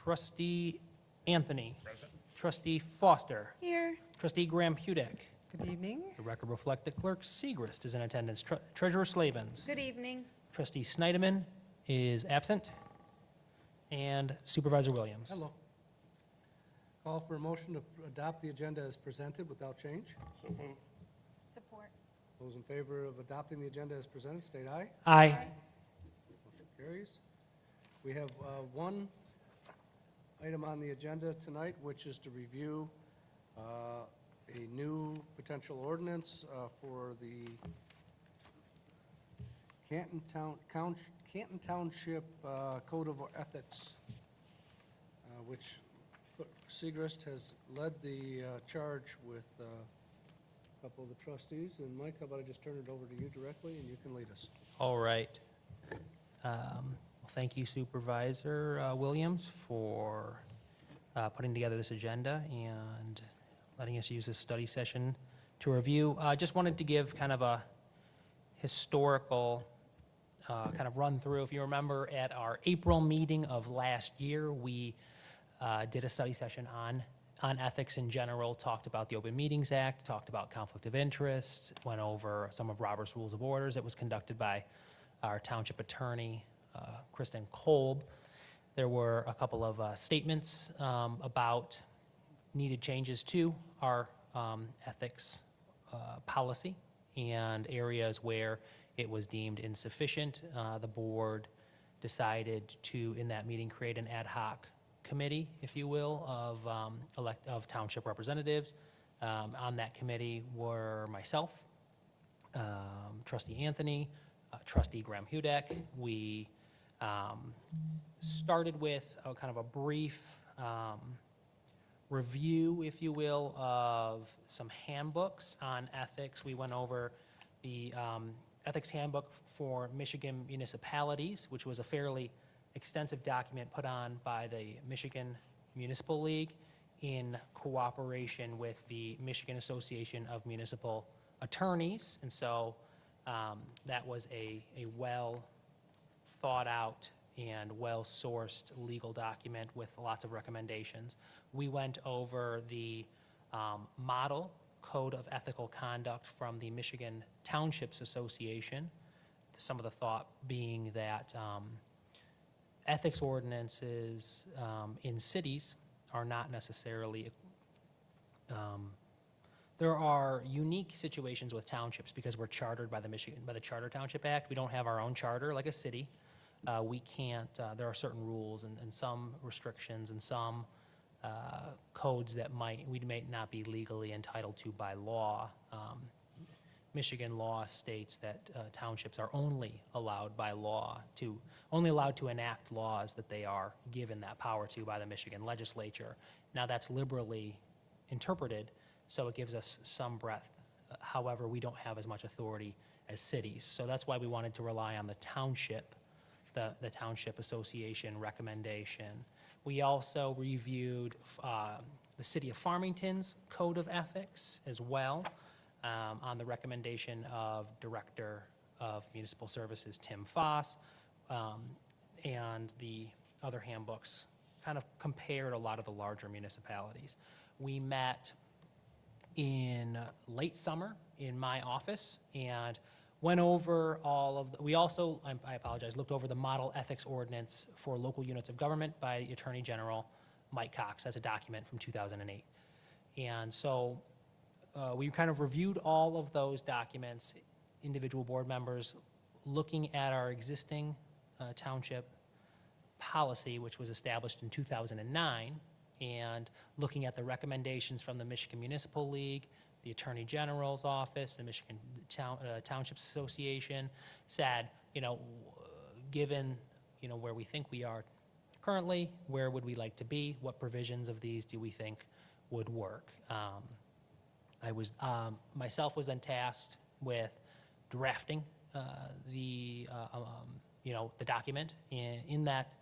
Trustee Anthony. Present. Trustee Foster. Here. Trustee Graham-Hudek. Good evening. The record reflect that Clerk Segrist is in attendance. Treasurer Slavens. Good evening. Trustee Snyderman is absent. And Supervisor Williams. Hello. Call for a motion to adopt the agenda as presented without change. So moved. Support. Those in favor of adopting the agenda as presented, state aye. Aye. Motion carries. We have one item on the agenda tonight, which is to review a new potential ordinance for the Canton Township Code of Ethics, which Clerk Segrist has led the charge with a couple of the trustees. And Mike, how about I just turn it over to you directly, and you can lead us. All right. Well, thank you, Supervisor Williams, for putting together this agenda and letting us use this study session to review. I just wanted to give kind of a historical kind of run through. If you remember, at our April meeting of last year, we did a study session on ethics in general, talked about the Open Meetings Act, talked about conflict of interest, went over some of Robert's Rules of Orders. It was conducted by our township attorney, Kristen Kolb. There were a couple of statements about needed changes to our ethics policy and areas where it was deemed insufficient. The board decided to, in that meeting, create an ad hoc committee, if you will, of township representatives. On that committee were myself, Trustee Anthony, Trustee Graham-Hudek. We started with a kind of a brief review, if you will, of some handbooks on ethics. We went over the ethics handbook for Michigan municipalities, which was a fairly extensive document put on by the Michigan Municipal League in cooperation with the Michigan Association of Municipal Attorneys. And so that was a well thought out and well-sourced legal document with lots of recommendations. We went over the model code of ethical conduct from the Michigan Townships Association. Some of the thought being that ethics ordinances in cities are not necessarily, there are unique situations with townships because we're chartered by the Charter Township Act. We don't have our own charter like a city. We can't, there are certain rules and some restrictions and some codes that we may not be legally entitled to by law. Michigan law states that townships are only allowed by law only allowed to enact laws that they are given that power to by the Michigan legislature. Now that's liberally interpreted, so it gives us some breadth. However, we don't have as much authority as cities. So that's why we wanted to rely on the township, the Township Association recommendation. We also reviewed the City of Farmington's Code of Ethics as well, on the recommendation of Director of Municipal Services Tim Foss, and the other handbooks kind of compared a lot of the larger municipalities. We met in late summer in my office and went over all of we also, I apologize, looked over the model ethics ordinance for local units of government by Attorney General Mike Cox as a document from 2008. And so we kind of reviewed all of those documents, individual board members, looking at our existing township policy, which was established in 2009, and looking at the recommendations from the Michigan Municipal League, the Attorney General's Office, the Michigan Townships Association, said, given, where we think we are currently, where would we like to be? What provisions of these do we think would work? I was, myself was then tasked with drafting the document. In that,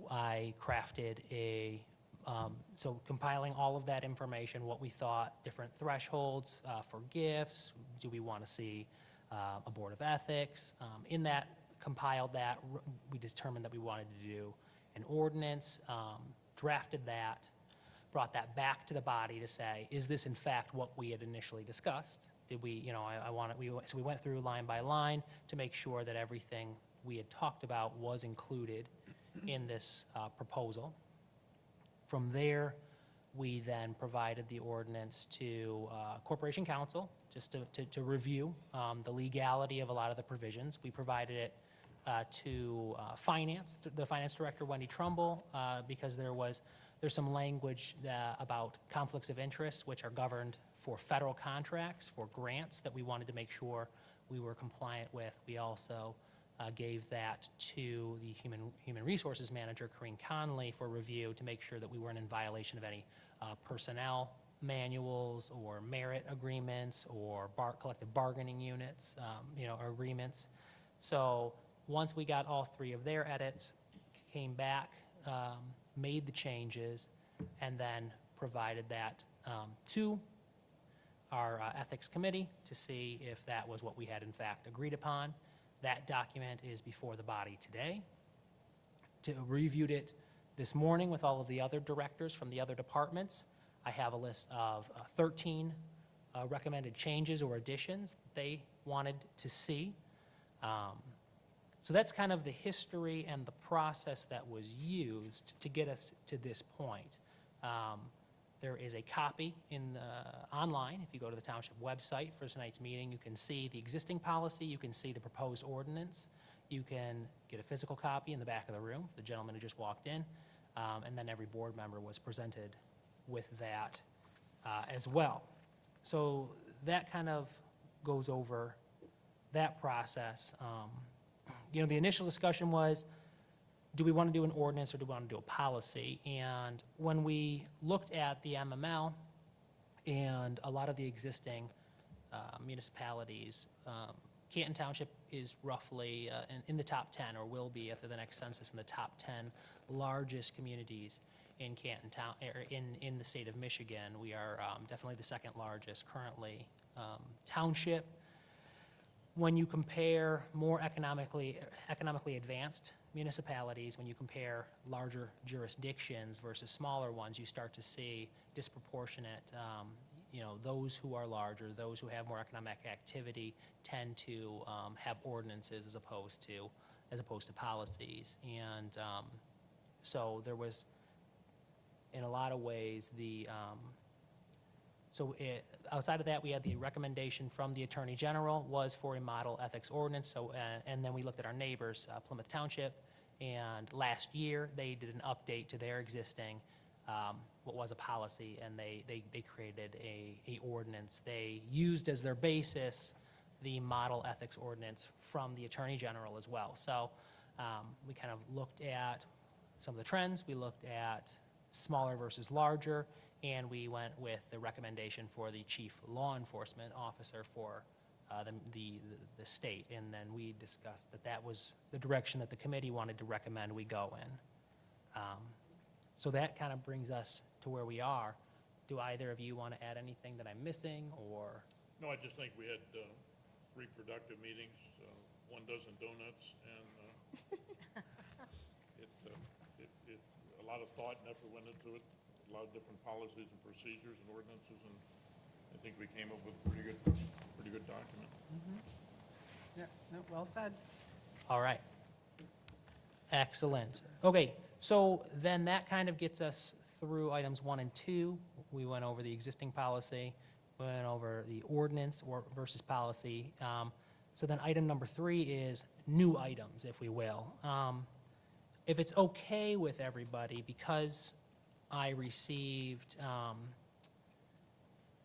I crafted so compiling all of that information, what we thought, different thresholds for gifts, do we want to see a board of ethics? In that, compiled that, we determined that we wanted to do an ordinance, drafted that, brought that back to the body to say, is this in fact what we had initially discussed? Did we, you know, so we went through line by line to make sure that everything we had talked about was included in this proposal. From there, we then provided the ordinance to Corporation Counsel, just to review the legality of a lot of the provisions. We provided it to Finance, the Finance Director, Wendy Trumbull, because there's some language about conflicts of interest, which are governed for federal contracts, for grants, that we wanted to make sure we were compliant with. We also gave that to the Human Resources Manager, Corinne Conley, for review to make sure that we weren't in violation of any personnel manuals or merit agreements or collective bargaining units, or agreements. So once we got all three of their edits, came back, made the changes, and then provided that to our Ethics Committee to see if that was what we had in fact agreed upon. That document is before the body today. Reviewed it this morning with all of the other directors from the other departments. I have a list of 13 recommended changes or additions they wanted to see. So that's kind of the history and the process that was used to get us to this point. There is a copy online. If you go to the township website for tonight's meeting, you can see the existing policy, you can see the proposed ordinance, you can get a physical copy in the back of the room, the gentleman who just walked in, and then every board member was presented with that as well. So that kind of goes over that process. The initial discussion was, do we want to do an ordinance or do we want to do a policy? And when we looked at the MML and a lot of the existing municipalities, Canton Township is roughly in the top 10, or will be after the next census, in the top 10 largest communities in Canton Town, or in the state of Michigan. We are definitely the second largest currently township. When you compare more economically advanced municipalities, when you compare larger jurisdictions versus smaller ones, you start to see disproportionate, those who are larger, those who have more economic activity tend to have ordinances as opposed to policies. And so there was, in a lot of ways, outside of that, we had the recommendation from the Attorney General was for a model ethics ordinance. So, and then we looked at our neighbors, Plymouth Township, and last year they did an update to their existing, what was a policy, and they created a ordinance. They used as their basis the model ethics ordinance from the Attorney General as well. So we kind of looked at some of the trends. We looked at smaller versus larger, and we went with the recommendation for the chief law enforcement officer for the state. And then we discussed that was the direction that the committee wanted to recommend we go in. So that kind of brings us to where we are. Do either of you want to add anything that I'm missing, or? No, I just think we had reproductive meetings, 1 dozen donuts, and a lot of thought and effort went into it. A lot of different policies and procedures and ordinances, and I think we came up with a pretty good document. Mm-hmm. Yeah, no, well said. All right. Excellent. Okay, so then that kind of gets us through items 1 and 2. We went over the existing policy, went over the ordinance versus policy. So then item number 3 is new items, if we will. If it's okay with everybody, because I received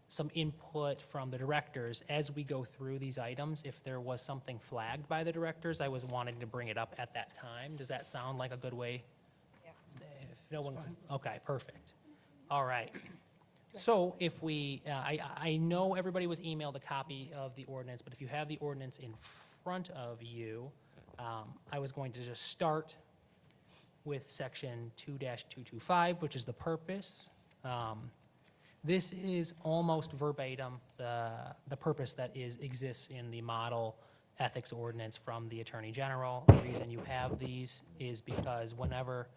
some input from the directors as we go through these items. If there was something flagged by the directors, I was wanting to bring it up at that time. Does that sound like a good way? Yeah. If no one, okay, perfect. All right. So if we, I know everybody was emailed a copy of the ordinance, but if you have the ordinance in front of you, I was going to just start with section 2-225, which is the purpose. This is almost verbatim the purpose that exists in the model ethics ordinance from the Attorney General. The reason you have these is because whenever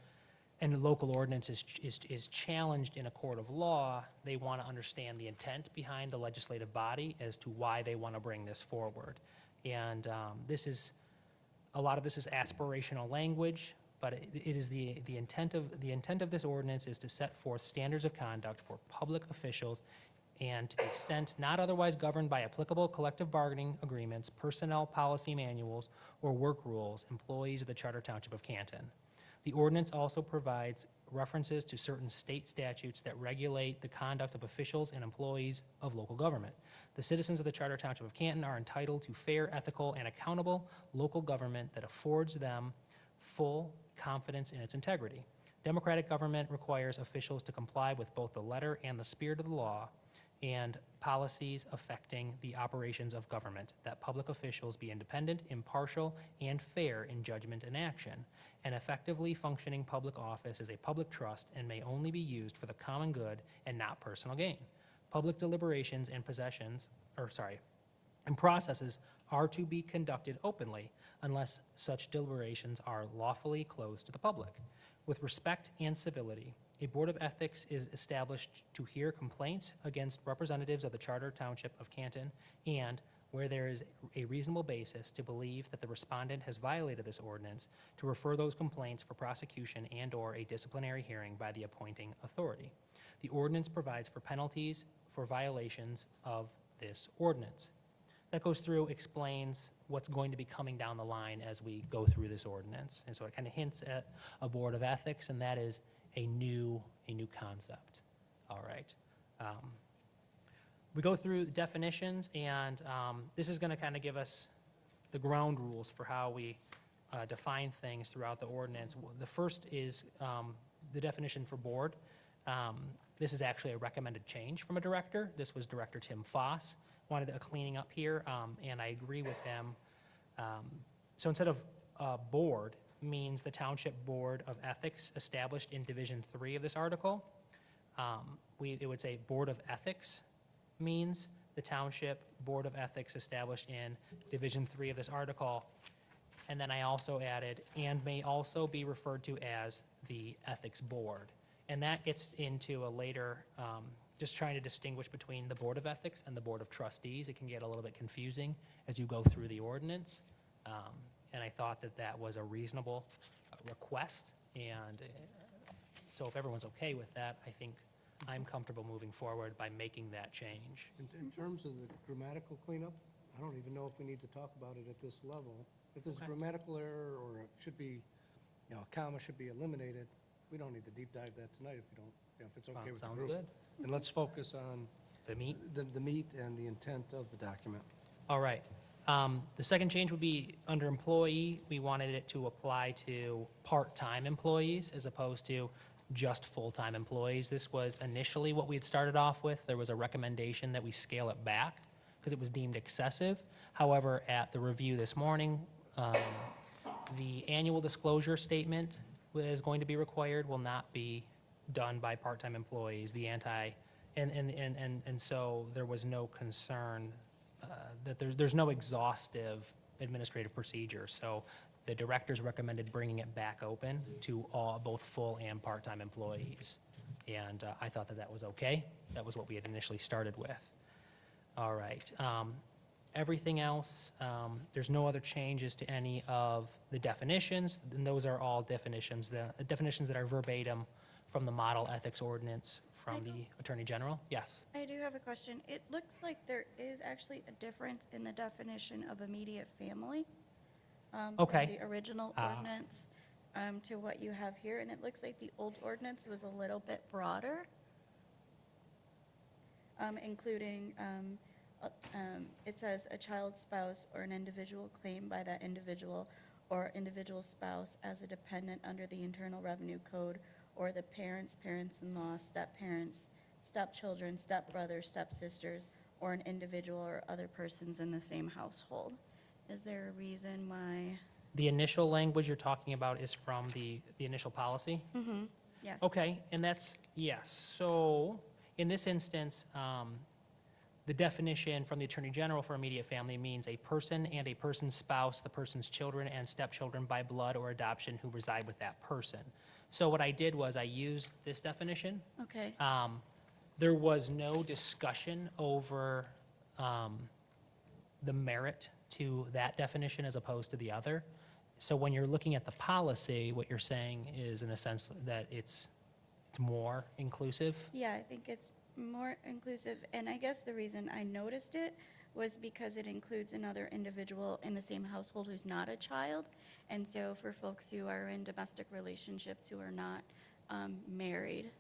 and the local ordinance is challenged in a court of law, they want to understand the intent behind the legislative body as to why they want to bring this forward. And a lot of this is aspirational language, but it is the intent of this ordinance is to set forth standards of conduct for public officials and to the extent not otherwise governed by applicable collective bargaining agreements, personnel policy manuals, or work rules, employees of the Charter Township of Canton. The ordinance also provides references to certain state statutes that regulate the conduct of officials and employees of local government. The citizens of the Charter Township of Canton are entitled to fair, ethical, and accountable local government that affords them full confidence in its integrity. Democratic government requires officials to comply with both the letter and the spirit of the law and policies affecting the operations of government, that public officials be independent, impartial, and fair in judgment and action. An effectively functioning public office is a public trust and may only be used for the common good and not personal gain. Public deliberations and processes are to be conducted openly unless such deliberations are lawfully closed to the public. With respect and civility, a Board of Ethics is established to hear complaints against representatives of the Charter Township of Canton and, where there is a reasonable basis to believe that the respondent has violated this ordinance, to refer those complaints for prosecution and/or a disciplinary hearing by the appointing authority. The ordinance provides for penalties for violations of this ordinance. That goes through, explains what's going to be coming down the line as we go through this ordinance. And so it kind of hints at a Board of Ethics, and that is a new concept. All right. We go through definitions, and this is going to kind of give us the ground rules for how we define things throughout the ordinance. The first is the definition for board. This is actually a recommended change from a director. This was Director Tim Foss. Wanted a cleaning up here, and I agree with him. So instead of board, means the Township Board of Ethics established in Division 3 of this article. It would say Board of Ethics means the Township Board of Ethics established in Division 3 of this article. And then I also added, and may also be referred to as the Ethics Board. And that gets into a later, just trying to distinguish between the Board of Ethics and the Board of Trustees. It can get a little bit confusing as you go through the ordinance. And I thought that that was a reasonable request. And so if everyone's okay with that, I think I'm comfortable moving forward by making that change. In terms of the grammatical cleanup, I don't even know if we need to talk about it at this level. If there's a Okay. grammatical error or it should be, a comma should be eliminated, we don't need to deep dive that tonight if we don't, if it's okay with the Sounds group. good. And let's focus on The meat? the meat and the intent of the document. All right. The second change would be under employee, we wanted it to apply to part-time employees as opposed to just full-time employees. This was initially what we had started off with. There was a recommendation that we scale it back because it was deemed excessive. However, at the review this morning, the annual disclosure statement that is going to be required will not be done by part-time employees. And so there was no concern that there's no exhaustive administrative procedure. So the directors recommended bringing it back open to both full and part-time employees. And I thought that that was okay. That was what we had initially started with. All right. Everything else, there's no other changes to any of the definitions, and those are all definitions, the definitions that are verbatim from the model ethics ordinance from the Attorney General. Yes. I do have a question. It looks like there is actually a difference in the definition of immediate family. From Okay. the original ordinance to what you have here, and it looks like the old ordinance was a little bit broader, including, it says a child's spouse or an individual claimed by that individual or individual spouse as a dependent under the Internal Revenue Code, or the parents, parents-in-law, step-parents, stepchildren, stepbrothers, stepsisters, or an individual or other persons in the same household. Is there a reason why? The initial language you're talking about is from the initial policy? Yes. Okay, and that's, yes. So in this instance, the definition from the Attorney General for immediate family means a person and a person's spouse, the person's children and stepchildren by blood or adoption who reside with that person. So what I did was I used this definition. Okay, There was no discussion over the merit to that definition as opposed to the other. So when you're looking at the policy, what you're saying is in a sense that it's more inclusive. yeah, I think it's more inclusive, and I guess the reason I noticed it was because it includes another individual in the same household who's not a child. And so for folks who are in domestic relationships who are not married,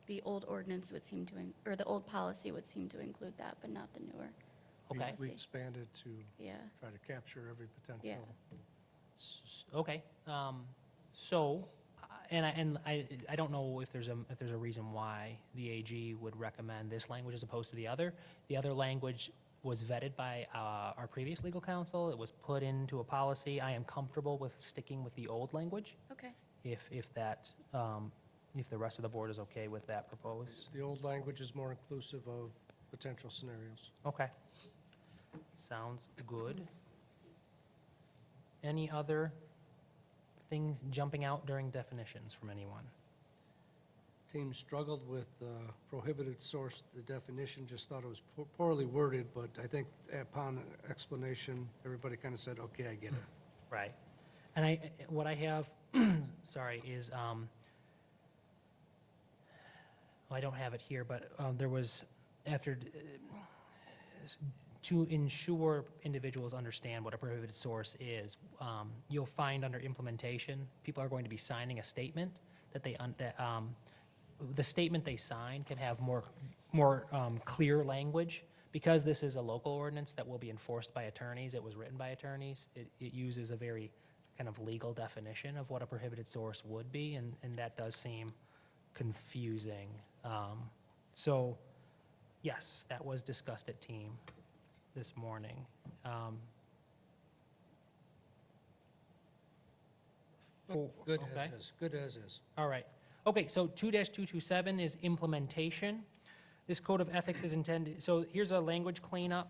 the old ordinance would seem to, or the old policy would seem to include that, but not the newer. Okay. We expanded to Yeah, try to capture every potential. Yeah. Okay, so, and I don't know if there's a reason why the AG would recommend this language as opposed to the other. The other language was vetted by our previous legal counsel. It was put into a policy. I am comfortable with sticking with the old language, okay, if that, if the rest of the board is okay with that proposed. The old language is more inclusive of potential scenarios. Okay. Sounds good. Any other things jumping out during definitions from anyone? Team struggled with prohibited source, the definition, just thought it was poorly worded, but I think upon explanation, everybody kind of said, okay, I get it. Right. And what I have, sorry, is, well, I don't have it here, but there was, after, to ensure individuals understand what a prohibited source is, you'll find under implementation, people are going to be signing a statement that the statement they sign can have more clear language. Because this is a local ordinance that will be enforced by attorneys, it was written by attorneys, it uses a very kind of legal definition of what a prohibited source would be, and that does seem confusing. So, yes, that was discussed at team this morning. Good Okay. as is, good as is. All right. Okay, so 2-227 is implementation. This code of ethics is intended, so here's a language cleanup.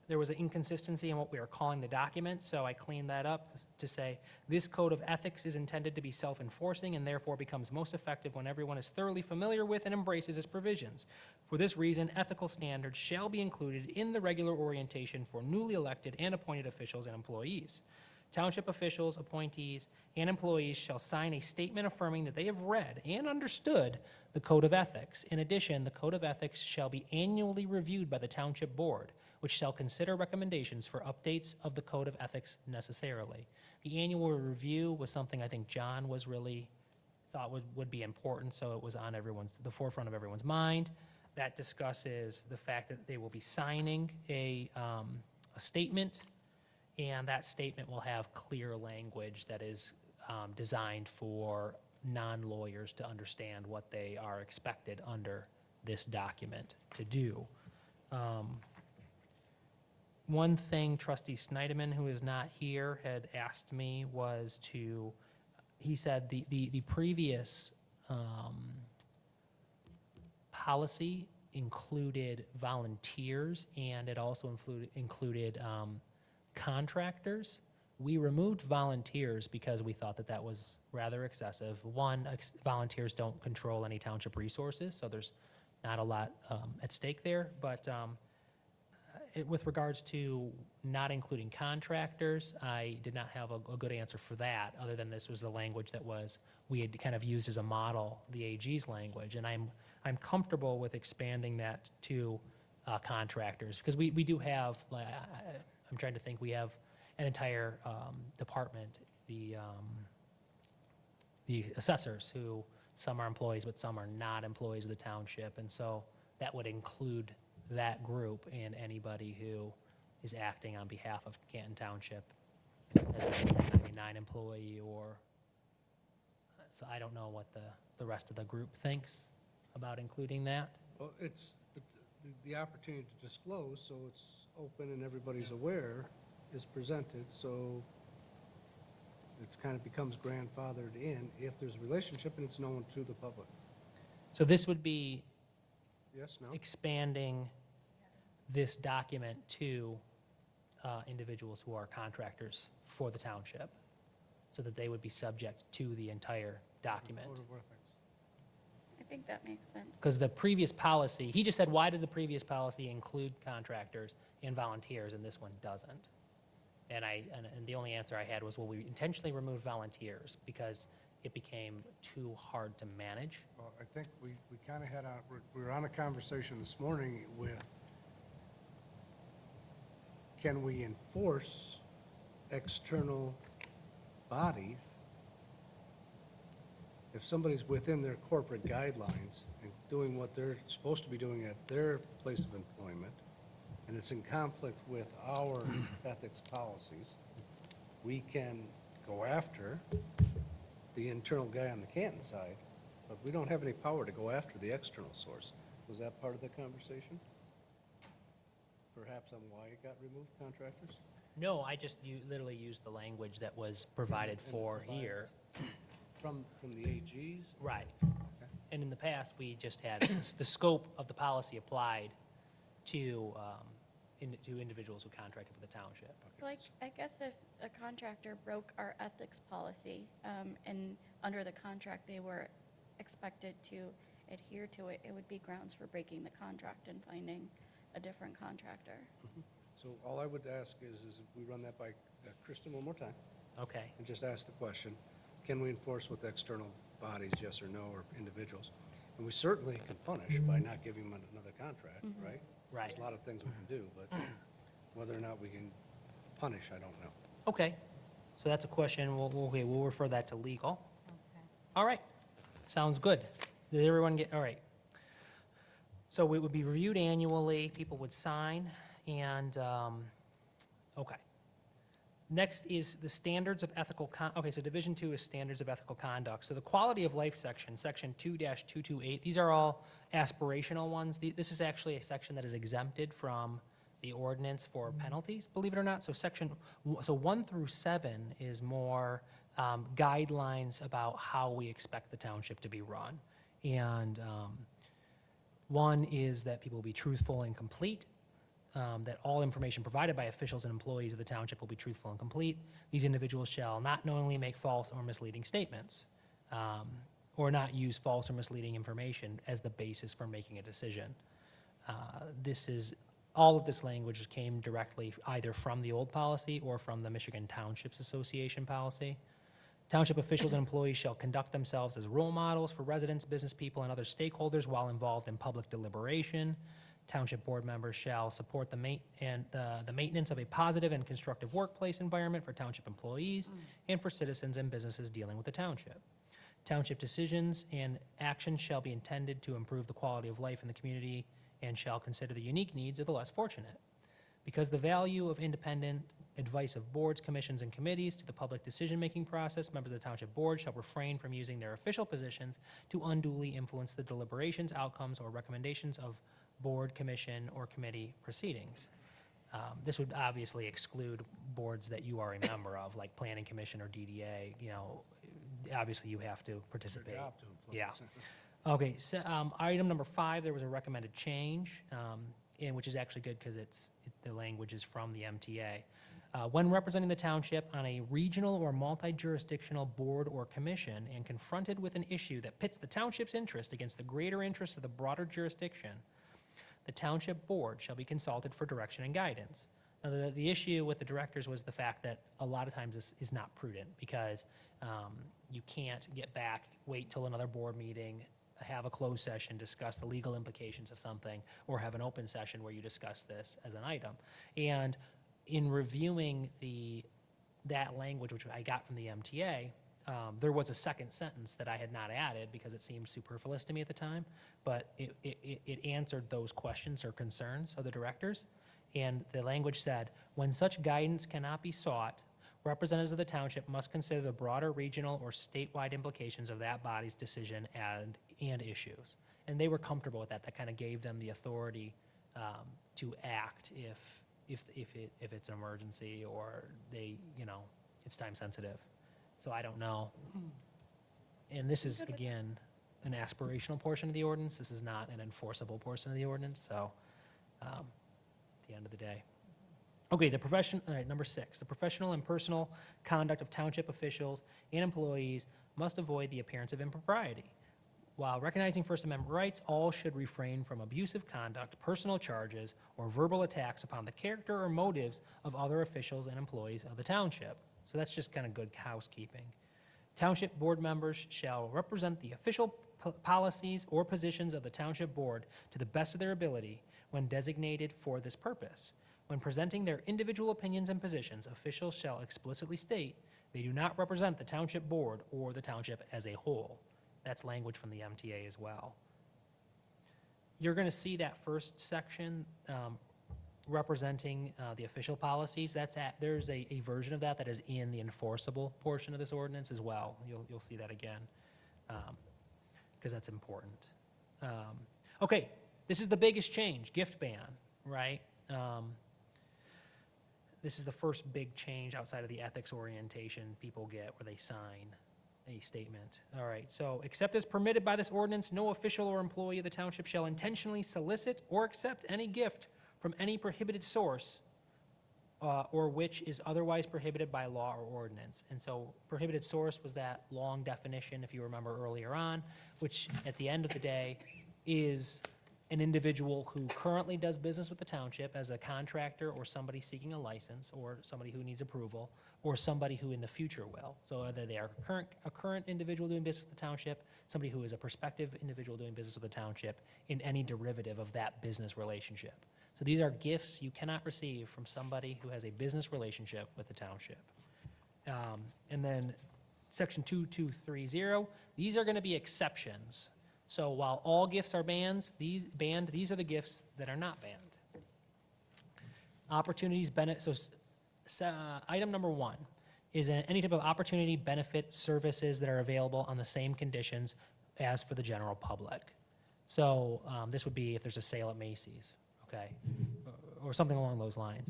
There was an inconsistency in what we were calling the document, so I cleaned that up to say, this code of ethics is intended to be self-enforcing and therefore becomes most effective when everyone is thoroughly familiar with and embraces its provisions. For this reason, ethical standards shall be included in the regular orientation for newly elected and appointed officials and employees. Township officials, appointees, and employees shall sign a statement affirming that they have read and understood the Code of Ethics. In addition, the Code of Ethics shall be annually reviewed by the Township Board, which shall consider recommendations for updates of the Code of Ethics necessarily. The annual review was something I think John was really thought would be important, so it was on the forefront of everyone's mind. That discusses the fact that they will be signing a statement, and that statement will have clear language that is designed for non-lawyers to understand what they are expected under this document to do. One thing Trustee Snyderman, who is not here, had asked me was he said the previous policy included volunteers, and it also included contractors. We removed volunteers because we thought that was rather excessive. One, volunteers don't control any township resources, so there's not a lot at stake there. But with regards to not including contractors, I did not have a good answer for that, other than this was the language that we had kind of used as a model, the AG's language. And I'm comfortable with expanding that to contractors, because we do have, I'm trying to think, we have an entire department, the assessors, who some are employees, but some are not employees of the township. And so that would include that group and anybody who is acting on behalf of Canton Township as a 1099 employee so I don't know what the rest of the group thinks about including that. Well, it's the opportunity to disclose, so it's open and everybody's aware, is presented, so it kind of becomes grandfathered in if there's a relationship and it's known to the public. So this would be Yes, no? expanding this document to individuals who are contractors for the township. so that they would be subject to the entire document. Code of ethics. I think that makes sense. Because the previous policy, he just said, why does the previous policy include contractors and volunteers, and this one doesn't? And the only answer I had was, well, we intentionally removed volunteers because it became too hard to manage. Well, I think we kind of had we were on a conversation this morning with, can we enforce external bodies if somebody's within their corporate guidelines and doing what they're supposed to be doing at their place of employment, and it's in conflict with our ethics policies, we can go after the internal guy on the Canton side, but we don't have any power to go after the external source. Was that part of the conversation? Perhaps on why it got removed, contractors? No, I just literally used the language that was provided And for provided. here. From the AGs? Right. And in the past, we just had the scope of the policy applied to individuals who contracted with the township. Like, I guess if a contractor broke our ethics policy, and under the contract, they were expected to adhere to it, it would be grounds for breaking the contract and finding a different contractor. So all I would ask is we run that by Kristen one more time, Okay. and just ask the question, can we enforce with external bodies, yes or no, or individuals? And we certainly can punish by not giving them another contract, right? Right. There's a lot of things we can do, but whether or not we can punish, I don't know. Okay. So that's a question. We'll refer that to legal. All right. Sounds good. Did everyone get, all right. So it would be reviewed annually, people would sign, and, okay. Next is the standards of ethical, okay, so Division 2 is standards of ethical conduct. So the quality of life section, section 2-228, these are all aspirational ones. This is actually a section that is exempted from the ordinance for penalties, believe it or not. So so 1 through 7 is more guidelines about how we expect the township to be run. And one is that people will be truthful and complete. That all information provided by officials and employees of the township will be truthful and complete. These individuals shall not knowingly make false or misleading statements, or not use false or misleading information as the basis for making a decision. All of this language came directly either from the old policy or from the Michigan Townships Association policy. Township officials and employees shall conduct themselves as role models for residents, business people, and other stakeholders while involved in public deliberation. Township board members shall support the maintenance of a positive and constructive workplace environment for township employees and for citizens and businesses dealing with the township. Township decisions and actions shall be intended to improve the quality of life in the community and shall consider the unique needs of the less fortunate. Because the value of independent advice of boards, commissions, and committees to the public decision-making process, members of the township board shall refrain from using their official positions to unduly influence the deliberations, outcomes, or recommendations of board, commission, or committee proceedings. This would obviously exclude boards that you are a member of, like Planning Commission or DDA. You know, obviously you have to participate. Your job to influence. Yeah. Okay, so item number 5, there was a recommended change, and which is actually good because the language is from the MTA. When representing the township on a regional or multi-jurisdictional board or commission and confronted with an issue that pits the township's interest against the greater interests of the broader jurisdiction, the township board shall be consulted for direction and guidance. Now, the issue with the directors was the fact that a lot of times this is not prudent because you can't get back, wait till another board meeting, have a closed session, discuss the legal implications of something, or have an open session where you discuss this as an item. And in reviewing that language, which I got from the MTA, there was a second sentence that I had not added because it seemed superfluous to me at the time, but it answered those questions or concerns of the directors. And the language said, when such guidance cannot be sought, representatives of the township must consider the broader regional or statewide implications of that body's decision and issues. And they were comfortable with that. That kind of gave them the authority to act if it's an emergency or it's time sensitive. So I don't know. And this is, again, an aspirational portion of the ordinance. This is not an enforceable portion of the ordinance, so at the end of the day. Okay, all right, number 6, the professional and personal conduct of township officials and employees must avoid the appearance of impropriety. While recognizing First Amendment rights, all should refrain from abusive conduct, personal charges, or verbal attacks upon the character or motives of other officials and employees of the township. So that's just kind of good housekeeping. Township board members shall represent the official policies or positions of the township board to the best of their ability when designated for this purpose. When presenting their individual opinions and positions, officials shall explicitly state they do not represent the township board or the township as a whole. That's language from the MTA as well. You're going to see that first section representing the official policies. There's a version of that is in the enforceable portion of this ordinance as well. You'll see that again, because that's important. Okay, this is the biggest change, gift ban, right? This is the first big change outside of the ethics orientation people get where they sign a statement. All right, so except as permitted by this ordinance, no official or employee of the township shall intentionally solicit or accept any gift from any prohibited source or which is otherwise prohibited by law or ordinance. And so prohibited source was that long definition, if you remember earlier on, which at the end of the day is an individual who currently does business with the township as a contractor or somebody seeking a license or somebody who needs approval or somebody who in the future will. So whether they are a current individual doing business with the township, somebody who is a prospective individual doing business with the township in any derivative of that business relationship. So these are gifts you cannot receive from somebody who has a business relationship with the township. And then section 2230, these are going to be exceptions. So while all gifts are banned, these are the gifts that are not banned. Opportunities, item number 1 is any type of opportunity, benefit, services that are available on the same conditions as for the general public. So this would be if there's a sale at Macy's, okay, or something along those lines.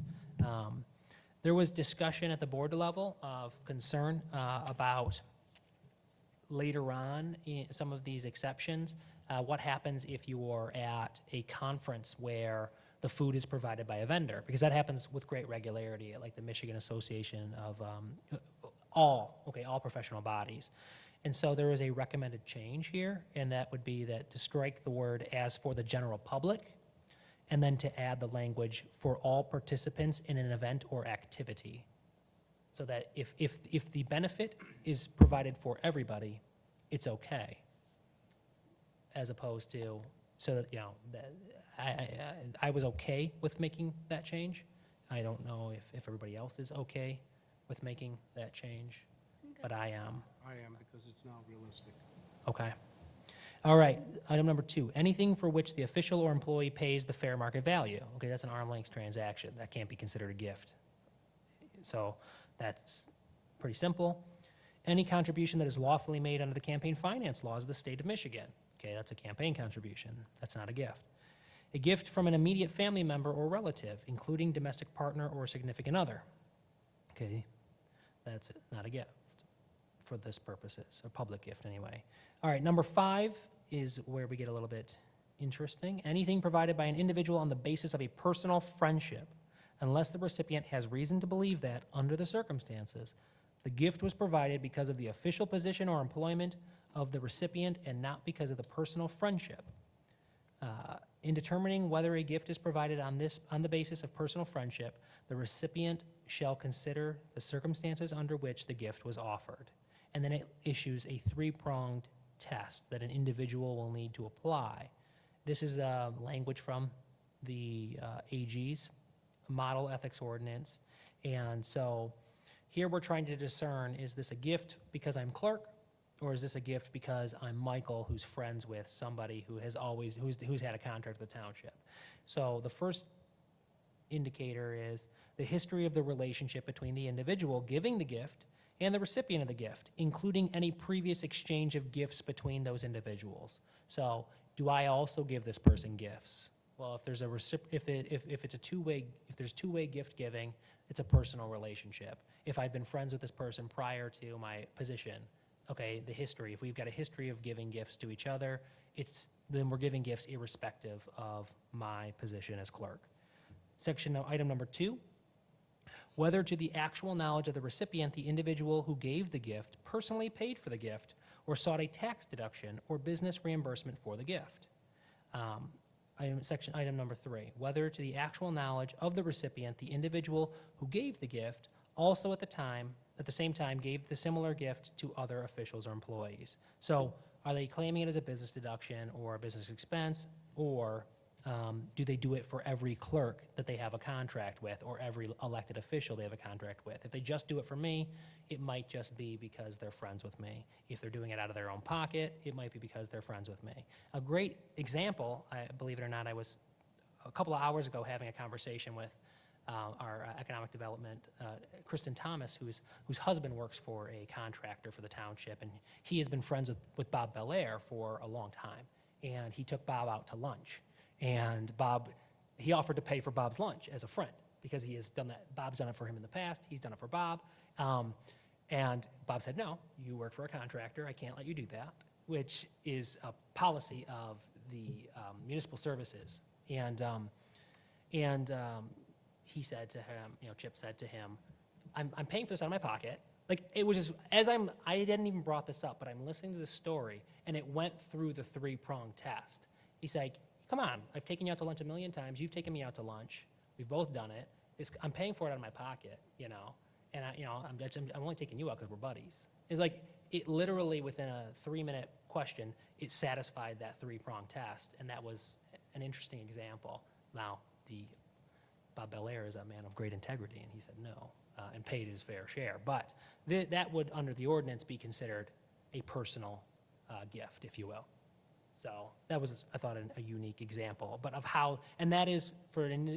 There was discussion at the board level of concern about later on in some of these exceptions, what happens if you're at a conference where the food is provided by a vendor? Because that happens with great regularity at like the Michigan Association of all professional bodies. And so there is a recommended change here, and that would be that to strike the word "as for the general public," and then to add the language "for all participants in an event or activity." So that if the benefit is provided for everybody, it's okay. As opposed to, so that, you know, I was okay with making that change. I don't know if everybody else is okay with making that change, but I am. I am, because it's now realistic. Okay. All right, item number 2, anything for which the official or employee pays the fair market value. Okay, that's an arm's length transaction. That can't be considered a gift. So that's pretty simple. Any contribution that is lawfully made under the campaign finance laws of the state of Michigan. Okay, that's a campaign contribution. That's not a gift. A gift from an immediate family member or relative, including domestic partner or significant other. Okay, that's not a gift for this purposes, a public gift anyway. All right, number 5 is where we get a little bit interesting. Anything provided by an individual on the basis of a personal friendship, unless the recipient has reason to believe that, under the circumstances, the gift was provided because of the official position or employment of the recipient and not because of the personal friendship. In determining whether a gift is provided on the basis of personal friendship, the recipient shall consider the circumstances under which the gift was offered. And then it issues a 3-pronged test that an individual will need to apply. This is language from the AG's model ethics ordinance. And so here we're trying to discern, is this a gift because I'm clerk, or is this a gift because I'm Michael, who's friends with somebody who has always, who's had a contract with the township? So the first indicator is the history of the relationship between the individual giving the gift and the recipient of the gift, including any previous exchange of gifts between those individuals. So do I also give this person gifts? Well, if there's a if it's a if there's two-way gift giving, it's a personal relationship. If I've been friends with this person prior to my position, okay, the history, if we've got a history of giving gifts to each other, then we're giving gifts irrespective of my position as clerk. Item number 2, whether to the actual knowledge of the recipient, the individual who gave the gift personally paid for the gift or sought a tax deduction or business reimbursement for the gift. Item number 3, whether to the actual knowledge of the recipient, the individual who gave the gift also at the same time gave the similar gift to other officials or employees. So are they claiming it as a business deduction or a business expense, or do they do it for every clerk that they have a contract with or every elected official they have a contract with? If they just do it for me, it might just be because they're friends with me. If they're doing it out of their own pocket, it might be because they're friends with me. A great example, believe it or not, I was a couple of hours ago having a conversation with our economic development, Kristen Thomas, whose husband works for a contractor for the township, and he has been friends with Bob Belair for a long time. And he took Bob out to lunch. And he offered to pay for Bob's lunch as a friend because he has done that. Bob's done it for him in the past. He's done it for Bob. And Bob said, no, you work for a contractor. I can't let you do that, which is a policy of the municipal services. And he said to him, Chip said to him, I'm paying for this out of my pocket. Like, it was just, I hadn't even brought this up, but I'm listening to this story, and it went through the 3-pronged test. He's like, come on, I've taken you out to lunch a million times. You've taken me out to lunch. We've both done it. I'm paying for it out of my pocket, and I'm only taking you out because we're buddies. It's like, it literally, within a 3-minute question, it satisfied that 3-pronged test, and that was an interesting example. Now, Bob Belair is a man of great integrity, and he said no, and paid his fair share. But that would, under the ordinance, be considered a personal gift, if you will. So that was, I thought, a unique example, but of how, and that is for an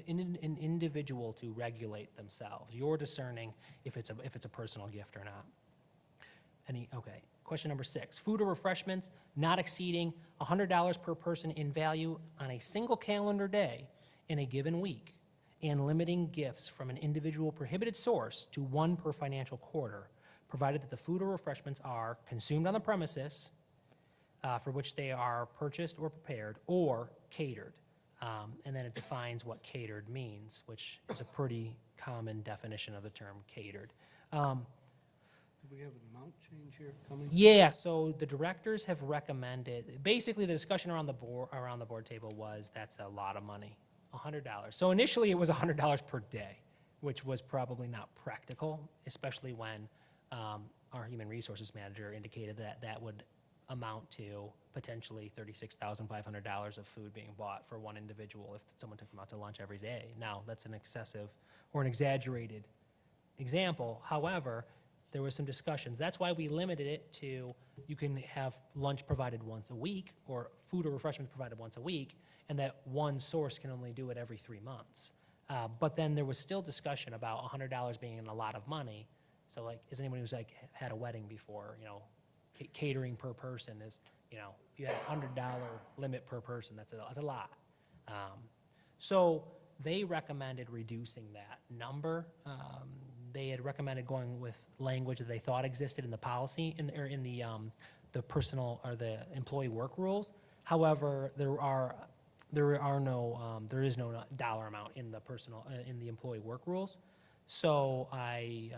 individual to regulate themselves. You're discerning if it's a personal gift or not. Okay, question number 6, food or refreshments not exceeding $100 per person in value on a single calendar day in a given week, and limiting gifts from an individual prohibited source to 1 per financial quarter, provided that the food or refreshments are consumed on the premises, for which they are purchased or prepared, or catered. And then it defines what catered means, which is a pretty common definition of the term catered. Do we have an amount change here coming? Yeah, so the directors have recommended, basically the discussion around the board table was that's a lot of money, $100. So initially it was $100 per day, which was probably not practical, especially when our human resources manager indicated that that would amount to potentially $36,500 of food being bought for one individual if someone took them out to lunch every day. Now, that's an excessive or an exaggerated example. However, there was some discussions. That's why we limited it to you can have lunch provided once a week or food or refreshments provided once a week, and that one source can only do it every 3 months. But then there was still discussion about $100 being a lot of money. So, like, is anyone who's like had a wedding before, catering per person is, if you had a $100 limit per person, that's a lot. So they recommended reducing that number. They had recommended going with language that they thought existed in the policy in the personal or the employee work rules. However, there is no dollar amount in the employee work rules. So I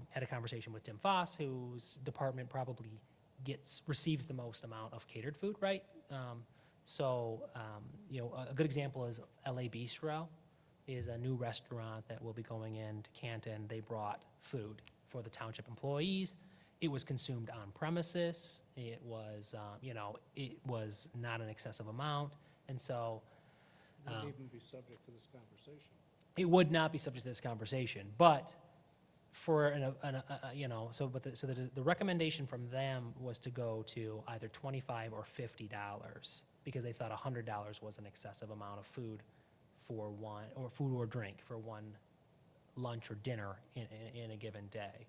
had a conversation with Tim Foss, whose department probably receives the most amount of catered food, right? A good example is LA Bistro is a new restaurant that will be going into Canton. They brought food for the township employees. It was consumed on premises. It was, it was not an excessive amount. And so It wouldn't even be subject to this conversation. it would not be subject to this conversation, but for the recommendation from them was to go to either $25 or $50 because they thought $100 was an excessive amount of food for one, or food or drink for one lunch or dinner in a given day.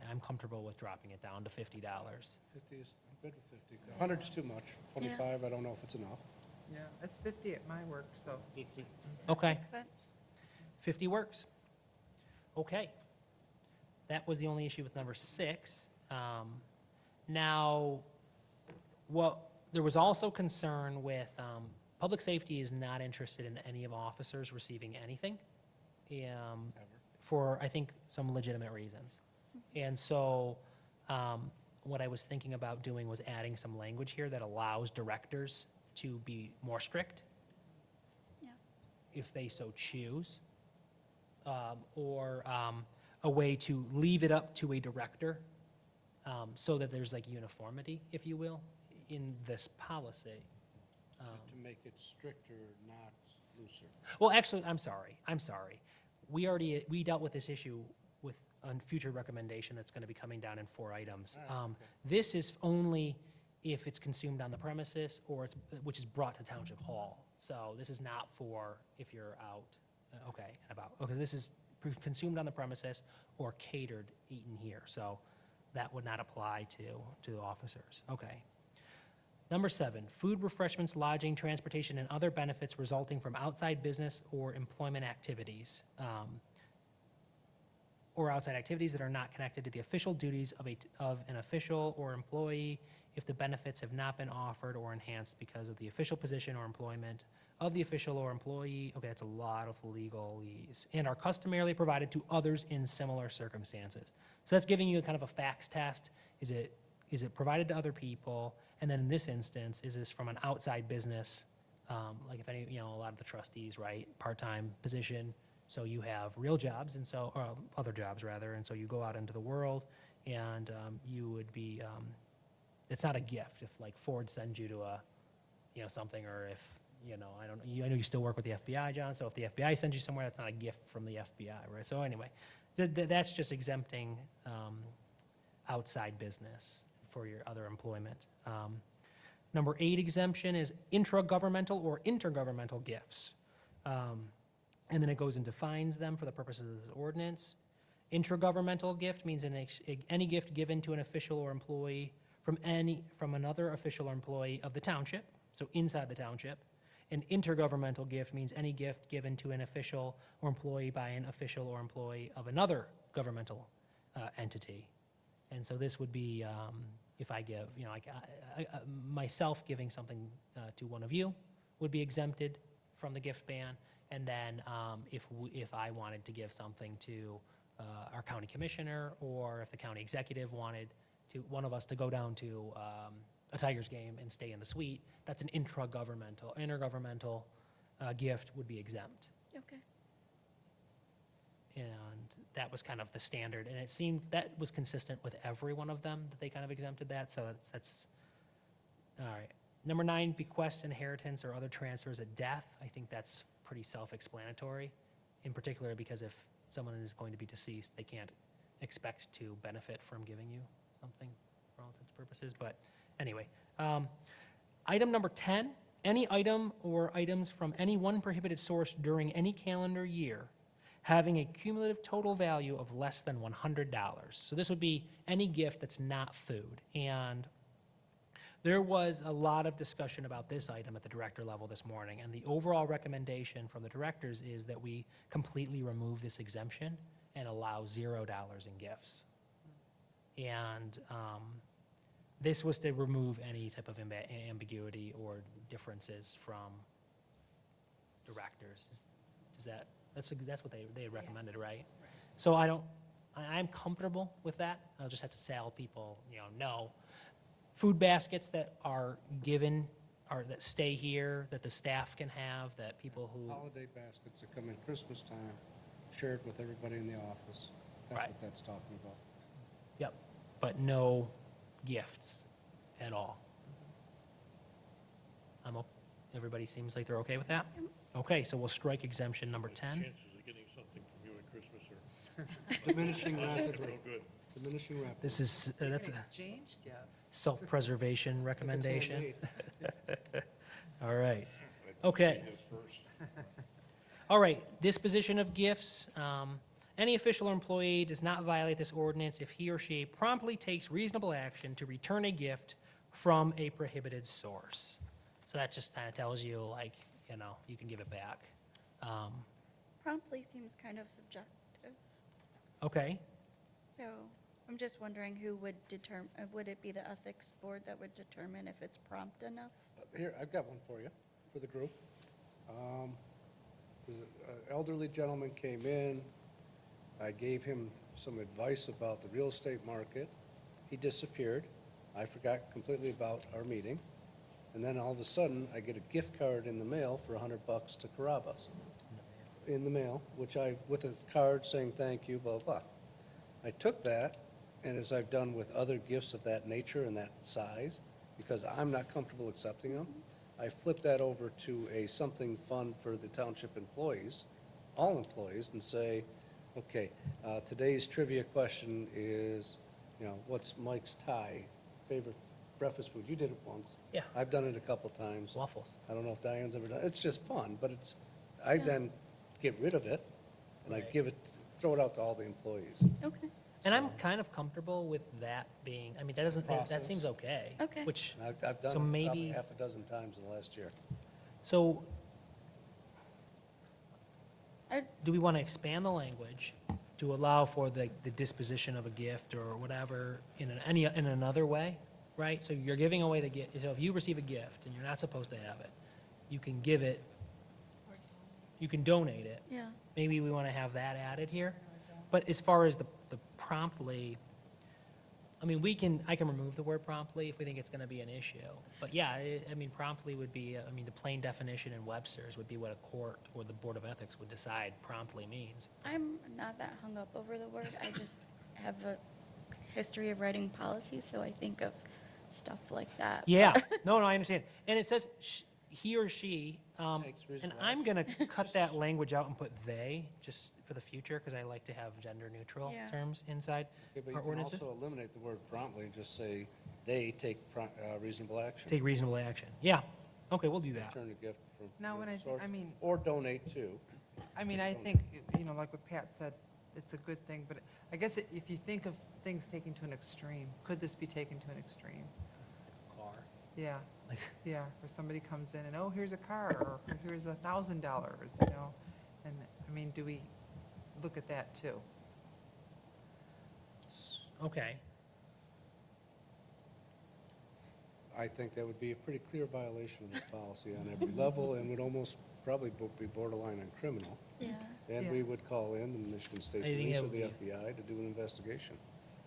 I'm comfortable with dropping it down to $50. 50 is, I'm good with 50. 100's too much. 25, I don't know if it's enough. Yeah, it's 50 at my work, so. Okay, Makes sense. 50 works. Okay. That was the only issue with number 6. Now, there was also concern with, public safety is not interested in any of officers receiving anything. for, I think, some legitimate reasons. And so what I was thinking about doing was adding some language here that allows directors to be more strict Yes. if they so choose, or a way to leave it up to a director so that there's like uniformity, if you will, in this policy. To make it stricter, not looser. Well, actually, I'm sorry. We dealt with this issue with a future recommendation that's going to be coming down in 4 items. All right, okay. This is only if it's consumed on the premises or which is brought to Township Hall. So this is not for if you're out, okay, and about. Okay, this is consumed on the premises or catered, eaten here. So that would not apply to officers. Okay. Number 7, food, refreshments, lodging, transportation, and other benefits resulting from outside business or employment activities, or outside activities that are not connected to the official duties of an official or employee if the benefits have not been offered or enhanced because of the official position or employment of the official or employee. Okay, that's a lot of legalese. And are customarily provided to others in similar circumstances. So that's giving you kind of a facts test. Is it provided to other people? And then in this instance, is this from an outside business? Like if any, a lot of the trustees, right, part-time position. So you have real jobs and so, or other jobs rather. And so you go out into the world and you would be, it's not a gift if like Ford sends you to something, or if, I know you still work with the FBI, John. So if the FBI sends you somewhere, that's not a gift from the FBI, right? So anyway, that's just exempting outside business for your other employment. Number 8 exemption is intragovernmental or intergovernmental gifts. And then it goes and defines them for the purposes of this ordinance. Intragovernmental gift means any gift given to an official or employee from another official or employee of the township, so inside the township. An intergovernmental gift means any gift given to an official or employee by an official or employee of another governmental entity. And so this would be if I give, myself giving something to one of you would be exempted from the gift ban. And then if I wanted to give something to our county commissioner, or if the county executive wanted one of us to go down to a Tigers game and stay in the suite, that's an intergovernmental gift would be exempt. Okay. And that was kind of the standard, and it seemed that was consistent with every one of them, that they kind of exempted that, so that's all right. Number 9, bequest, inheritance, or other transfers at death. I think that's pretty self-explanatory, in particular because if someone is going to be deceased, they can't expect to benefit from giving you something for all intents and purposes, but anyway. Item number 10, any item or items from any one prohibited source during any calendar year having a cumulative total value of less than $100. So this would be any gift that's not food. And there was a lot of discussion about this item at the director level this morning, and the overall recommendation from the directors is that we completely remove this exemption and allow $0 in gifts. And this was to remove any type of ambiguity or differences from directors. That's what they recommended, right? So I'm comfortable with that. I'll just have to tell people, no. Food baskets that are given, or that stay here, that the staff can have, that people who. Holiday baskets that come in Christmas time, shared with everybody in the office. That's Right. what that's talking about. Yep, but no gifts at all. Everybody seems like they're okay with that? Okay, so we'll strike exemption number 10. Chances of getting something from you at Christmas are Diminishing real rapidly, good. diminishing rapidly. This is, You that's can a exchange gifts. self-preservation If it's recommendation. handmade. All right. I'd Okay. say his first. All right, disposition of gifts. Any official or employee does not violate this ordinance if he or she promptly takes reasonable action to return a gift from a prohibited source. So that just kind of tells you, like, you can give it back. Promptly seems kind of subjective. Okay, So I'm just wondering who would would it be the ethics board that would determine if it's prompt enough? Here, I've got one for you, for the group. An elderly gentleman came in, I gave him some advice about the real estate market. He disappeared. I forgot completely about our meeting. And then all of a sudden, I get a gift card in the mail for $100 to Carrabba's. In the mail, with a card saying thank you, blah, blah. I took that, and as I've done with other gifts of that nature and that size, because I'm not comfortable accepting them, I flipped that over to a something fun for the township employees, all employees, and say, okay, today's trivia question is, what's Mike's favorite breakfast food? You did it once. Yeah. I've done it a couple times. Waffles. I don't know if Diane's ever done it. It's just fun, but I then get rid of it, and I Right. throw it out to all the employees. Okay. And I'm kind of comfortable with that being, I mean, that Process. seems okay. Okay. Which, And I've done So it probably maybe- half a dozen times in the last year. so I- do we want to expand the language to allow for the disposition of a gift or whatever in another way, right? So you're giving away the gift, so if you receive a gift and you're not supposed to have it, you can give it, you can donate it. Yeah. Maybe we want to have that added here. But as far as the promptly, I mean, I can remove the word promptly if we think it's going to be an issue. But yeah, I mean, promptly would be, the plain definition in Webster's would be what a court or the Board of Ethics would decide promptly means. I'm not that hung up over the word. I just have a history of writing policies, so I think of stuff like that. Yeah, no, I understand. And it says he or she, Takes and reasonable I'm going to cut that language out and put they, just for the future, because I like to have gender-neutral Yeah. terms inside Okay, but you our can ordinances. also eliminate the word promptly and just say, they take reasonable action. Take reasonable action. Yeah, okay, we'll do that. Return the gift from. Now, when source, I mean, Or donate to. I think, like what Pat said, it's a good thing, but I guess if you think of things taken to an extreme, could this be taken to an extreme? Car. Yeah, Like, yeah, where somebody comes in and, oh, here's a car, or here's $1,000, and, do we look at that too? okay. I think that would be a pretty clear violation of this policy on every level and would almost probably be borderline on criminal. Yeah. And Yeah. we would call in the Michigan State I think Police that or the would be- FBI to do an investigation.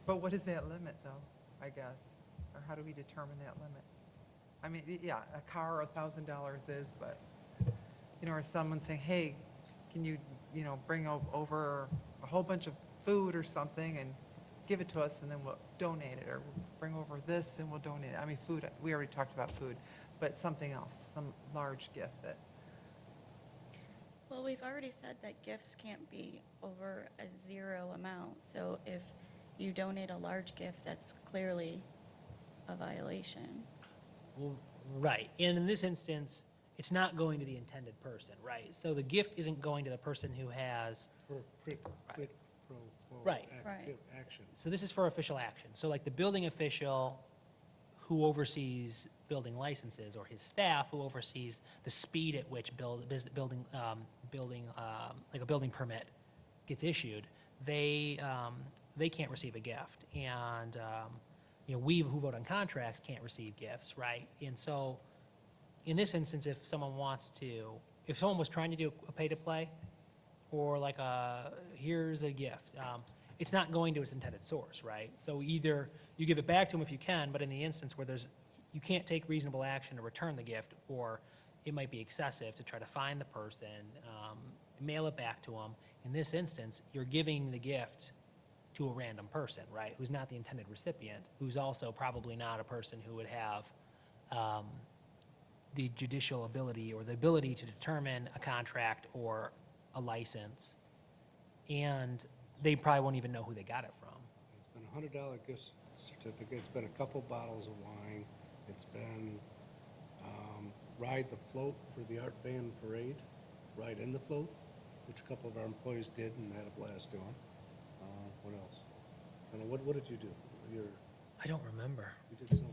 But what is that limit, though, I guess? Or how do we determine that limit? Yeah, a car, $1,000 is, but, or someone saying, hey, can you, bring over a whole bunch of food or something and give it to us, and then we'll donate it, or bring over this and we'll donate it. Food, we already talked about food, but something else, some large gift that, Well, we've already said that gifts can't be over a zero amount. So if you donate a large gift, that's clearly a violation. Well, right. And in this instance, it's not going to the intended person, right? So the gift isn't going to the person who has, For quid pro quo Right. Right. action. so this is for official action. So like the building official who oversees building licenses, or his staff who oversees the speed at which building, like a building permit gets issued, they can't receive a gift. And, we who vote on contracts can't receive gifts, right? And so in this instance, if someone was trying to do a pay-to-play, or like here's a gift, it's not going to its intended source, right? So either you give it back to them if you can, but in the instance where you can't take reasonable action to return the gift, or it might be excessive to try to find the person, mail it back to them. In this instance, you're giving the gift to a random person, right? Who's not the intended recipient, who's also probably not a person who would have the judicial ability or the ability to determine a contract or a license, and they probably won't even know who they got it from. It's been a $100 gift certificate, it's been a couple bottles of wine, it's been ride the float for the art band parade, ride in the float, which a couple of our employees did and had a blast doing. What else? I don't know, what did you do? I don't remember. You did something,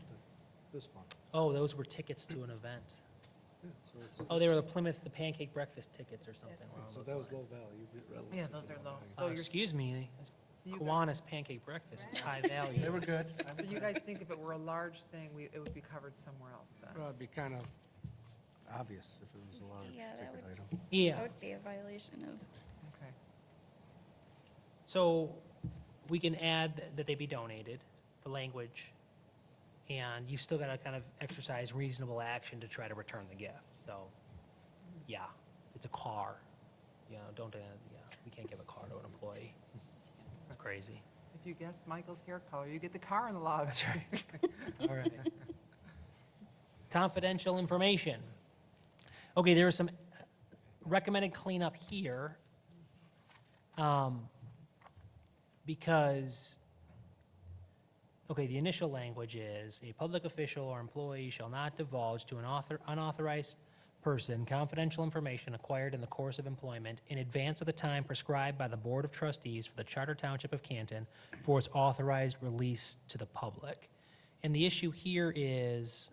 it was fun. Oh, those were tickets to an event. Yeah, so it's- Oh, they were the pancake breakfast tickets or something. along So those that was low lines. value. relative Yeah, to those the are low low. value. So you're- Excuse me, So you Kiwanis pancake breakfast is high value. They were good. so you guys think if it were a large thing, it would be covered somewhere else then? Well, it'd be kind of obvious if it was a large Yeah, that ticket would- item. Yeah. That would be a violation of, Okay. So we can add that they be donated, the language, and you've still got to kind of exercise reasonable action to try to return the gift. So, yeah, it's a car. You know, don't, yeah, we can't give a car to an employee. It's crazy. If you guess Michael's hair color, you get the car in the lobby. That's right. All right. Confidential information. Okay, there is some recommended cleanup here. Because, okay, the initial language is, a public official or employee shall not divulge to an unauthorized person confidential information acquired in the course of employment in advance of the time prescribed by the Board of Trustees for the Charter Township of Canton for its authorized release to the public. And the issue here is,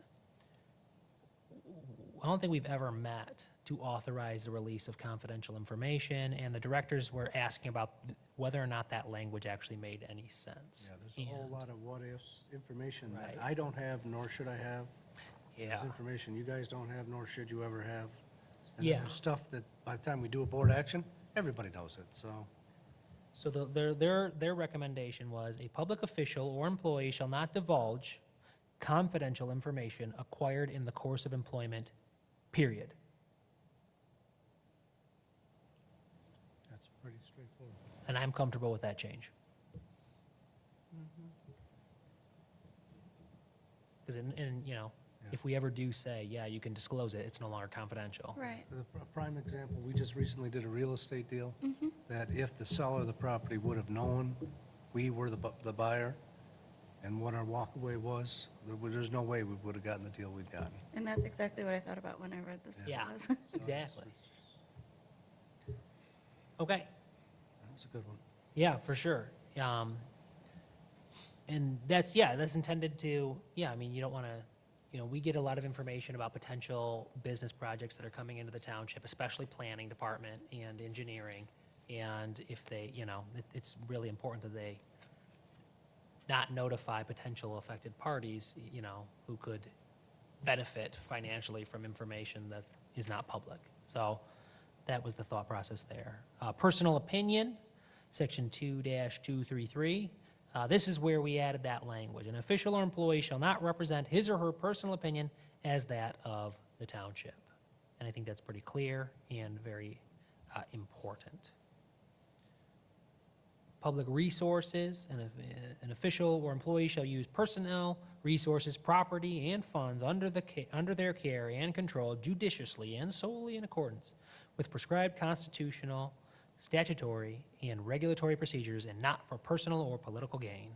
I don't think we've ever met to authorize the release of confidential information, and the directors were asking about whether or not that language actually made any sense. Yeah, there's a whole And- lot of what-ifs, information that Right. I don't have, nor should I have. Yeah. There's information you guys don't have, nor should you ever have. And Yeah. there's stuff that by the time we do a board action, everybody knows it, so. So their recommendation was, a public official or employee shall not divulge confidential information acquired in the course of employment, period. That's pretty straightforward. And I'm comfortable with that change. Because you know, Yeah. if we ever do say, yeah, you can disclose it, it's no longer confidential. Right. A prime example, we just recently did a real estate deal, that if the seller of the property would have known we were the buyer and what our walkaway was, there's no way we would have gotten the deal we'd gotten. And that's exactly what I thought about when I read this. Yeah. clause. So Exactly. it's- Okay. That was a good one. Yeah, for sure. And that's intended to, I mean, you don't want to, we get a lot of information about potential business projects that are coming into the township, especially planning department and engineering. And if they, it's really important that they not notify potential affected parties, who could benefit financially from information that is not public. So that was the thought process there. Personal opinion, section 2-233. This is where we added that language. An official or employee shall not represent his or her personal opinion as that of the township. And I think that's pretty clear and very important. Public resources, an official or employee shall use personnel, resources, property, and funds under their care and control judiciously and solely in accordance with prescribed constitutional, statutory, and regulatory procedures, and not for personal or political gain.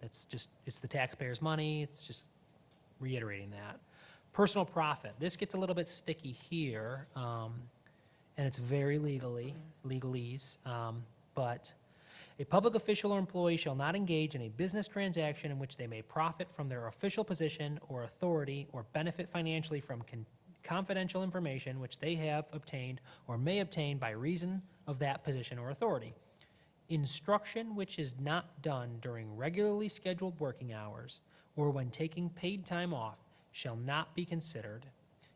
It's the taxpayers' money, it's just reiterating that. Personal profit, this gets a little bit sticky here, and it's very legalese, but a public official or employee shall not engage in a business transaction in which they may profit from their official position or authority or benefit financially from confidential information which they have obtained or may obtain by reason of that position or authority. Instruction which is not done during regularly scheduled working hours or when taking paid time off shall not be considered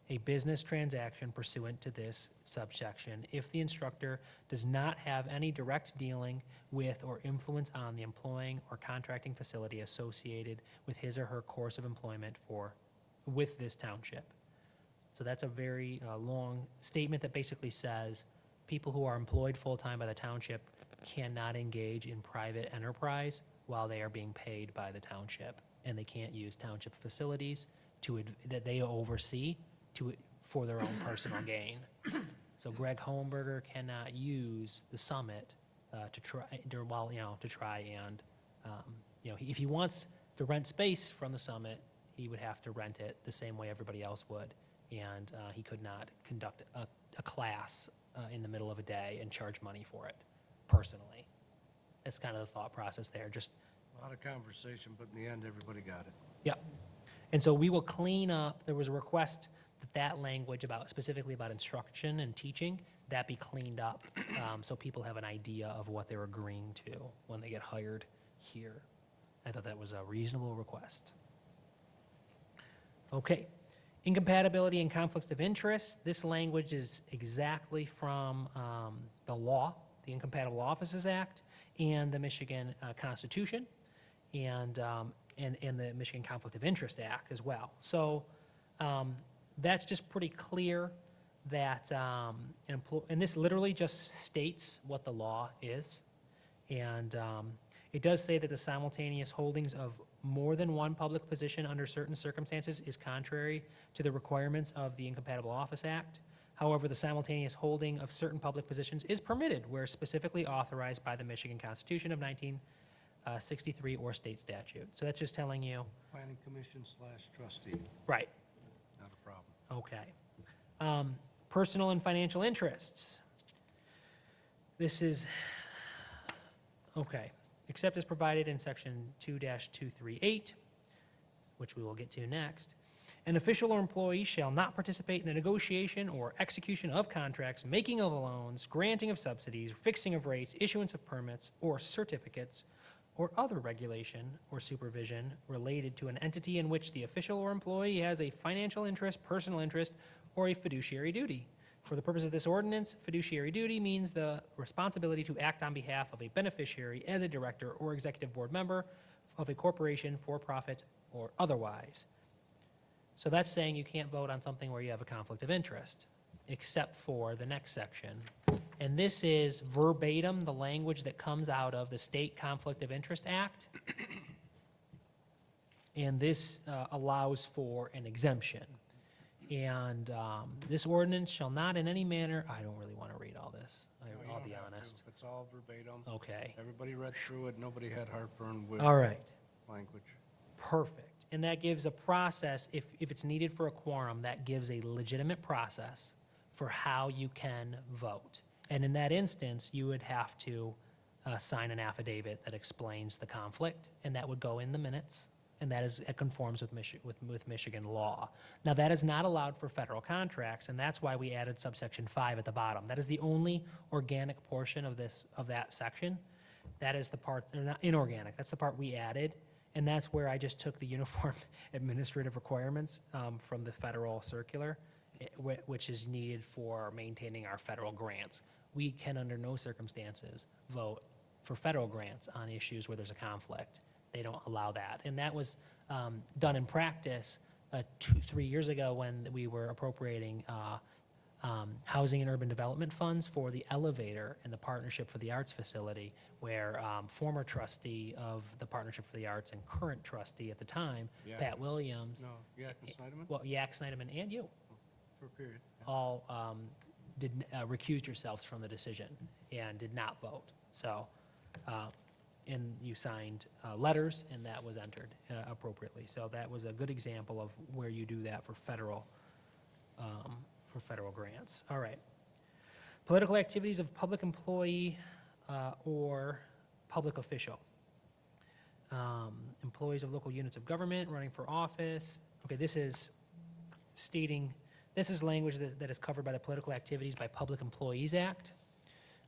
a business transaction pursuant to this subsection if the instructor does not have any direct dealing with or influence on the employing or contracting facility associated with his or her course of employment with this township. So that's a very long statement that basically says people who are employed full-time by the township cannot engage in private enterprise while they are being paid by the township, and they can't use township facilities that they oversee for their own personal gain. So Greg Holmberger cannot use the summit to try and, if he wants to rent space from the summit, he would have to rent it the same way everybody else would. And he could not conduct a class in the middle of a day and charge money for it personally. That's kind of the thought process there. Just, A lot of conversation, but in the end, everybody got it. yeah. And so we will clean up, there was a request that language specifically about instruction and teaching, that be cleaned up so people have an idea of what they're agreeing to when they get hired here. I thought that was a reasonable request. Okay. Incompatibility and conflicts of interest. This language is exactly from the law the Incompatible Offices Act, and the Michigan Constitution, and the Michigan Conflict of Interest Act as well. So that's just pretty clear that, and this literally just states what the law is. And it does say that the simultaneous holdings of more than one public position under certain circumstances is contrary to the requirements of the Incompatible Office Act. However, the simultaneous holding of certain public positions is permitted where specifically authorized by the Michigan Constitution of 1963 or state statute. So that's just telling you, Planning Commission / trustee, right, not a problem. okay. Personal and financial interests. This is, okay, except as provided in section 2-238, which we will get to next. An official or employee shall not participate in the negotiation or execution of contracts, making of loans, granting of subsidies, fixing of rates, issuance of permits or certificates, or other regulation or supervision related to an entity in which the official or employee has a financial interest, personal interest, or a fiduciary duty. For the purpose of this ordinance, fiduciary duty means the responsibility to act on behalf of a beneficiary as a director or executive board member of a corporation, for profit, or otherwise. So that's saying you can't vote on something where you have a conflict of interest, except for the next section. And this is verbatim the language that comes out of the State Conflict of Interest Act. And this allows for an exemption. And this ordinance shall not in any manner, I don't really want to read all this, No, you I'll don't be have to. honest. It's all verbatim. Okay, Everybody read through it, nobody had heartburn with all right, language. perfect. And that gives a process, if it's needed for a quorum, that gives a legitimate process for how you can vote. And in that instance, you would have to sign an affidavit that explains the conflict, and that would go in the minutes, and that is, it conforms with Michigan law. Now, that is not allowed for federal contracts, and that's why we added subsection 5 at the bottom. That is the only organic portion of that section. That is the part, or not inorganic, that's the part we added, and that's where I just took the uniform administrative requirements from the federal circular, which is needed for maintaining our federal grants. We can, under no circumstances, vote for federal grants on issues where there's a conflict. They don't allow that. And that was done in practice 2-3 years ago when we were appropriating housing and urban development funds for the elevator and the Partnership for the Arts facility, where former trustee of the Partnership for the Arts and current trustee at the time, Yeah. Pat Williams, No, Yak and Snyderman well, Yak Snyderman and you, for a period. all recused yourselves from the decision and did not vote. So, and you signed letters, and that was entered appropriately. So that was a good example of where you do that for federal grants. All right. Political activities of public employee or public official. Employees of local units of government running for office. Okay, this is stating, this is language that is covered by the Political Activities by Public Employees Act,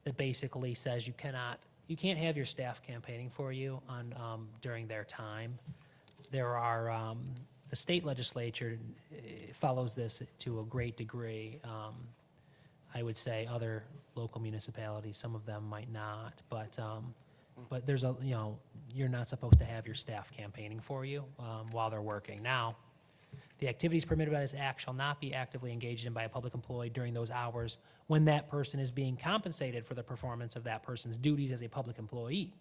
that basically says you can't have your staff campaigning for you during their time. There are, the state legislature follows this to a great degree. I would say other local municipalities, some of them might not, but there's you're not supposed to have your staff campaigning for you while they're working. Now, the activities permitted by this act shall not be actively engaged in by a public employee during those hours when that person is being compensated for the performance of that person's duties as a public employee.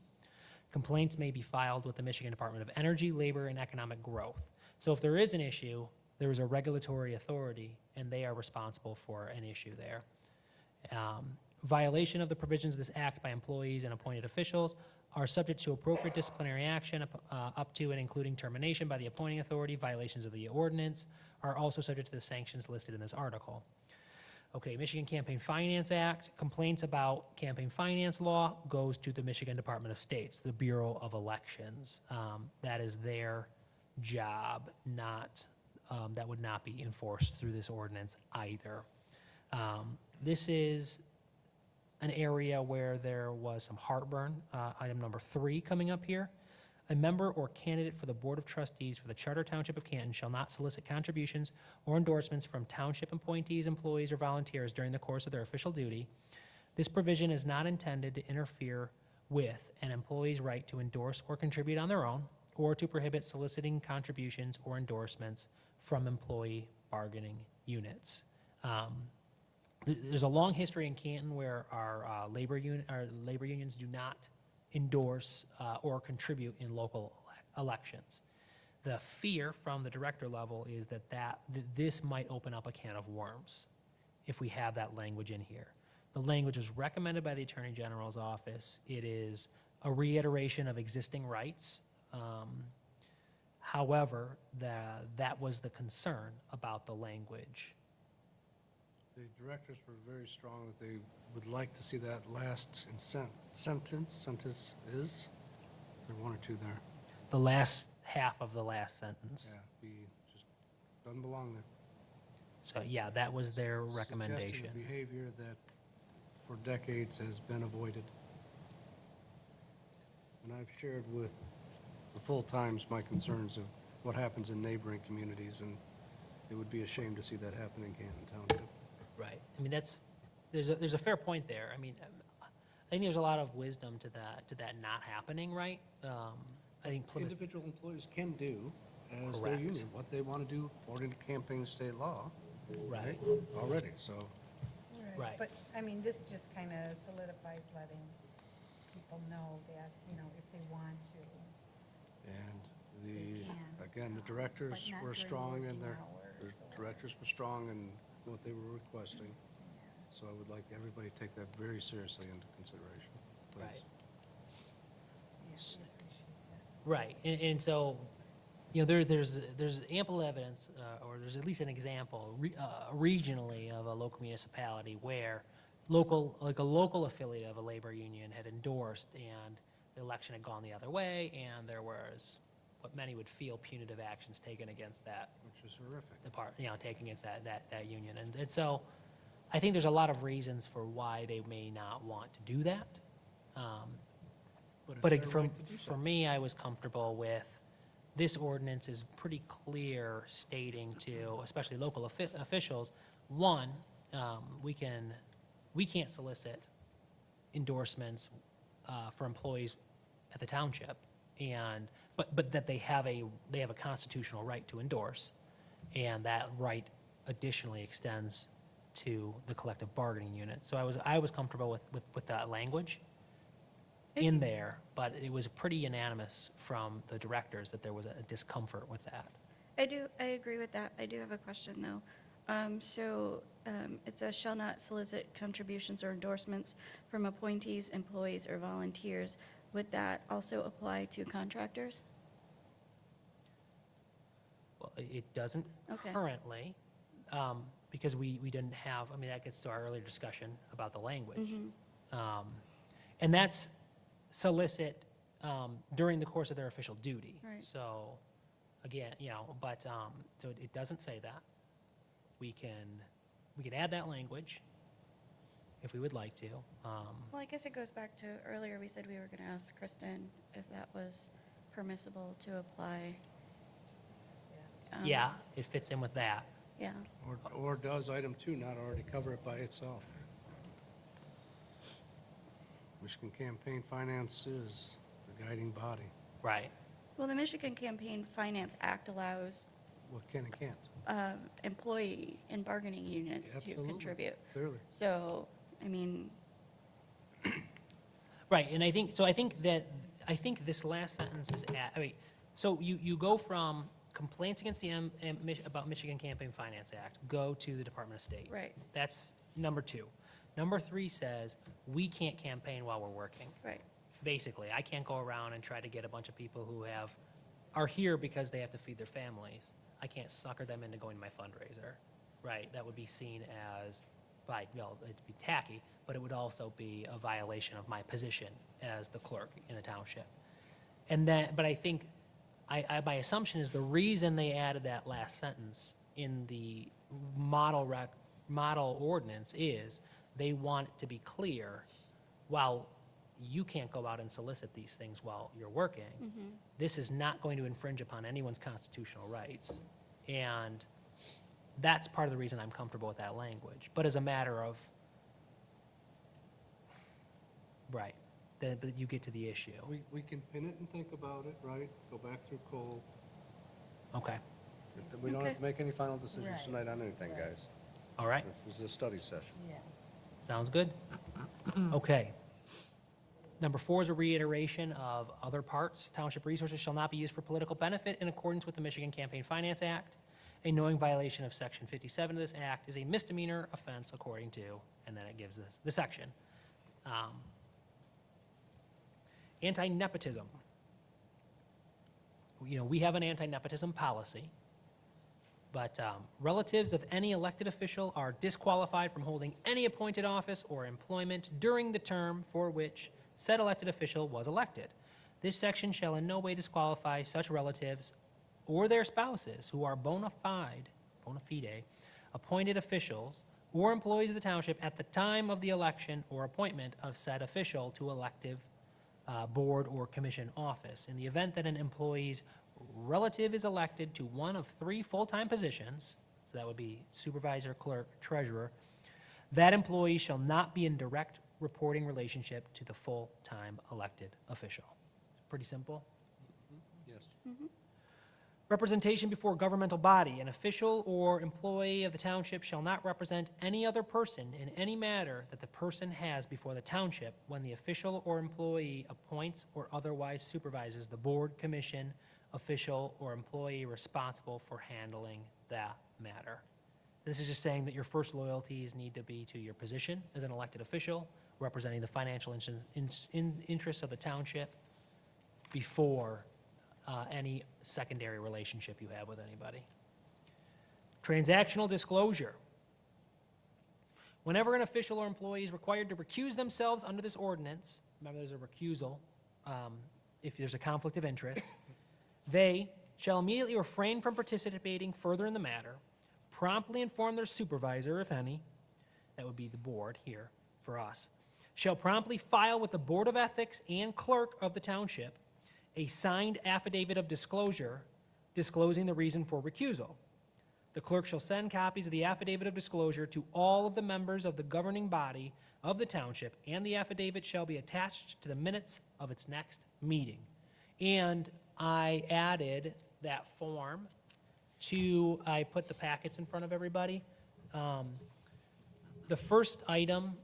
Complaints may be filed with the Michigan Department of Energy, Labor, and Economic Growth. So if there is an issue, there is a regulatory authority, and they are responsible for an issue there. Violation of the provisions of this act by employees and appointed officials are subject to appropriate disciplinary action up to and including termination by the appointing authority. Violations of the ordinance are also subject to the sanctions listed in this article. Okay, Michigan Campaign Finance Act. Complaints about campaign finance law goes to the Michigan Department of States, the Bureau of Elections. That is their job, that would not be enforced through this ordinance either. This is an area where there was some heartburn. Item number 3 coming up here. A member or candidate for the Board of Trustees for the Charter Township of Canton shall not solicit contributions or endorsements from township appointees, employees, or volunteers during the course of their official duty. This provision is not intended to interfere with an employee's right to endorse or contribute on their own, or to prohibit soliciting contributions or endorsements from employee bargaining units. There's a long history in Canton where our labor unions do not endorse or contribute in local elections. The fear from the director level is that this might open up a can of worms if we have that language in here. The language is recommended by the Attorney General's office. It is a reiteration of existing rights. However, that was the concern about the language. The directors were very strong that they would like to see that last sentence is there one or two there? The last half of the last sentence. Yeah, doesn't belong there. So, yeah, that was their recommendation. Suggesting behavior that for decades has been avoided. And I've shared with the full-times my concerns of what happens in neighboring communities, and it would be a shame to see that happen in Canton Township. Right. I mean, there's a fair point there. I mean, I think there's a lot of wisdom to that not happening, right? I think Plymouth, Individual employees can do as their Correct. union, what they want to do according to campaign state law. right, Already, so. Right. But, I mean, this just kind of solidifies letting people know that, if they want to. And They can, again, the directors but not were during strong in working their, the hours or- directors were strong in what they were requesting. So I would like everybody to take that very seriously into consideration, please. Right. Yeah, we appreciate that. right. And so, there's ample evidence, or there's at least an example regionally of a local municipality where a local affiliate of a labor union had endorsed and the election had gone the other way, and there was what many would feel punitive actions taken against that Which is horrific. taken against that union. And so I think there's a lot of reasons for why they may not want to do that. But it's their right to do so. for me, I was comfortable with, this ordinance is pretty clear stating to, especially local officials, one, we can't solicit endorsements for employees at the township, but that they have a constitutional right to endorse, and that right additionally extends to the collective bargaining unit. So I was comfortable with that language in there, but it was pretty unanimous from the directors that there was a discomfort with that. I agree with that. I do have a question, though. It says, shall not solicit contributions or endorsements from appointees, employees, or volunteers. Would that also apply to contractors? Well, it doesn't Okay. currently, because we didn't have, I mean, that gets to our earlier discussion about the language. And that's solicit during the course of their official duty. Right. So, again, so it doesn't say that. We can add that language if we would like to. Well, I guess it goes back to earlier, we said we were going to ask Kristen if that was permissible to apply. Yeah, it fits in with that. Yeah. Or does item 2 not already cover it by itself? Michigan Campaign Finance is the guiding body. Right. Well, the Michigan Campaign Finance Act allows What can and can't, employee and bargaining units to Absolutely. contribute. clearly. So, I mean, Right, and I think this last sentence is, so you go from complaints against the, about Michigan Campaign Finance Act, go to the Department of State. right, That's number 2. Number 3 says, we can't campaign while we're working. right. Basically, I can't go around and try to get a bunch of people who are here because they have to feed their families. I can't sucker them into going to my fundraiser, right? That would be seen as, it'd be tacky, but it would also be a violation of my position as the clerk in the township. But I think, my assumption is the reason they added that last sentence in the model ordinance is they want it to be clear, while you can't go out and solicit these things while you're working, this is not going to infringe upon anyone's constitutional rights. And that's part of the reason I'm comfortable with that language. But as a matter of Right. Then, but you get to the issue. We can pin it and think about it, right? Go back through Cole. Okay, We don't have Okay. to make any final decisions Right. tonight on anything, guys. all right, This is a study session. Yeah. sounds good. Okay. Number 4 is a reiteration of other parts. Township resources shall not be used for political benefit in accordance with the Michigan Campaign Finance Act. A knowing violation of Section 57 of this act is a misdemeanor offense according to, and then it gives us the section. Anti-nepotism. You know, we have an anti-nepotism policy, but relatives of any elected official are disqualified from holding any appointed office or employment during the term for which said elected official was elected. This section shall in no way disqualify such relatives or their spouses who are bona fide appointed officials or employees of the township at the time of the election or appointment of said official to elective board or commission office. In the event that an employee's relative is elected to one of 3 full-time positions, so that would be supervisor, clerk, treasurer, that employee shall not be in direct reporting relationship to the full-time elected official. Pretty simple. Yes. Representation before a governmental body. An official or employee of the township shall not represent any other person in any matter that the person has before the township when the official or employee appoints or otherwise supervises the board, commission, official, or employee responsible for handling that matter. This is just saying that your first loyalties need to be to your position as an elected official, representing the financial interests of the township before any secondary relationship you have with anybody. Transactional disclosure. Whenever an official or employee is required to recuse themselves under this ordinance, remember there's a recusal if there's a conflict of interest, they shall immediately refrain from participating further in the matter, promptly inform their supervisor, if any, that would be the board here for us, shall promptly file with the Board of Ethics and clerk of the township a signed affidavit of disclosure disclosing the reason for recusal. The clerk shall send copies of the affidavit of disclosure to all of the members of the governing body of the township, and the affidavit shall be attached to the minutes of its next meeting. And I added that form I put the packets in front of everybody. The first item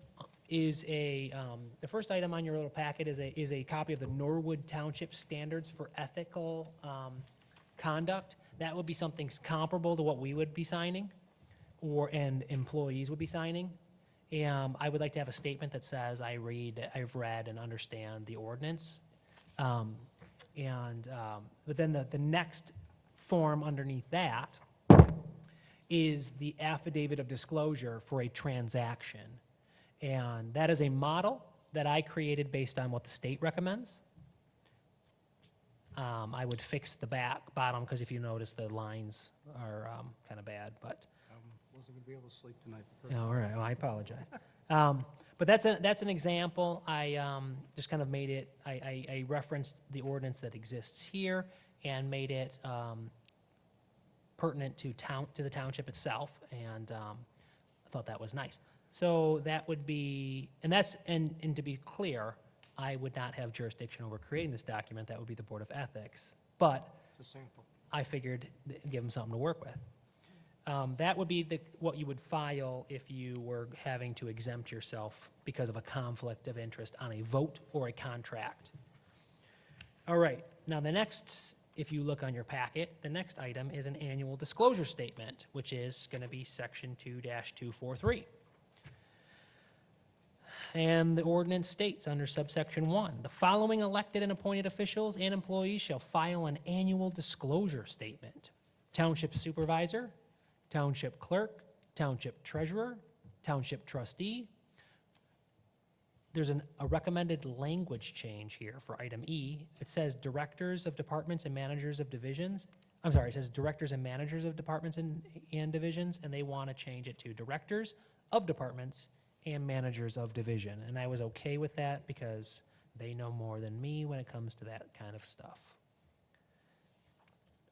on your little packet is a copy of the Norwood Township Standards for Ethical Conduct. That would be something comparable to what we would be signing, and employees would be signing. I would like to have a statement that says I've read and understand the ordinance. But then the next form underneath that is the affidavit of disclosure for a transaction. And that is a model that I created based on what the state recommends. I would fix the bottom, because if you notice, the lines are kind of bad, but. Wasn't going to be able to sleep tonight. All right, well, I apologize. But that's an example. I just kind of made it, I referenced the ordinance that exists here and made it pertinent to the township itself, and I thought that was nice. So that would be, and to be clear, I would not have jurisdiction over creating this document. That would be the Board of Ethics. But It's a sample. I figured give them something to work with. That would be what you would file if you were having to exempt yourself because of a conflict of interest on a vote or a contract. All right, now the next, if you look on your packet, the next item is an annual disclosure statement, which is going to be section 2-243. And the ordinance states under subsection 1, the following elected and appointed officials and employees shall file an annual disclosure statement. Township supervisor, township clerk, township treasurer, township trustee. There's a recommended language change here for item E. It says directors of departments and managers of divisions. I'm sorry, it says directors and managers of departments and divisions, and they want to change it to directors of departments and managers of division. And I was okay with that because they know more than me when it comes to that kind of stuff.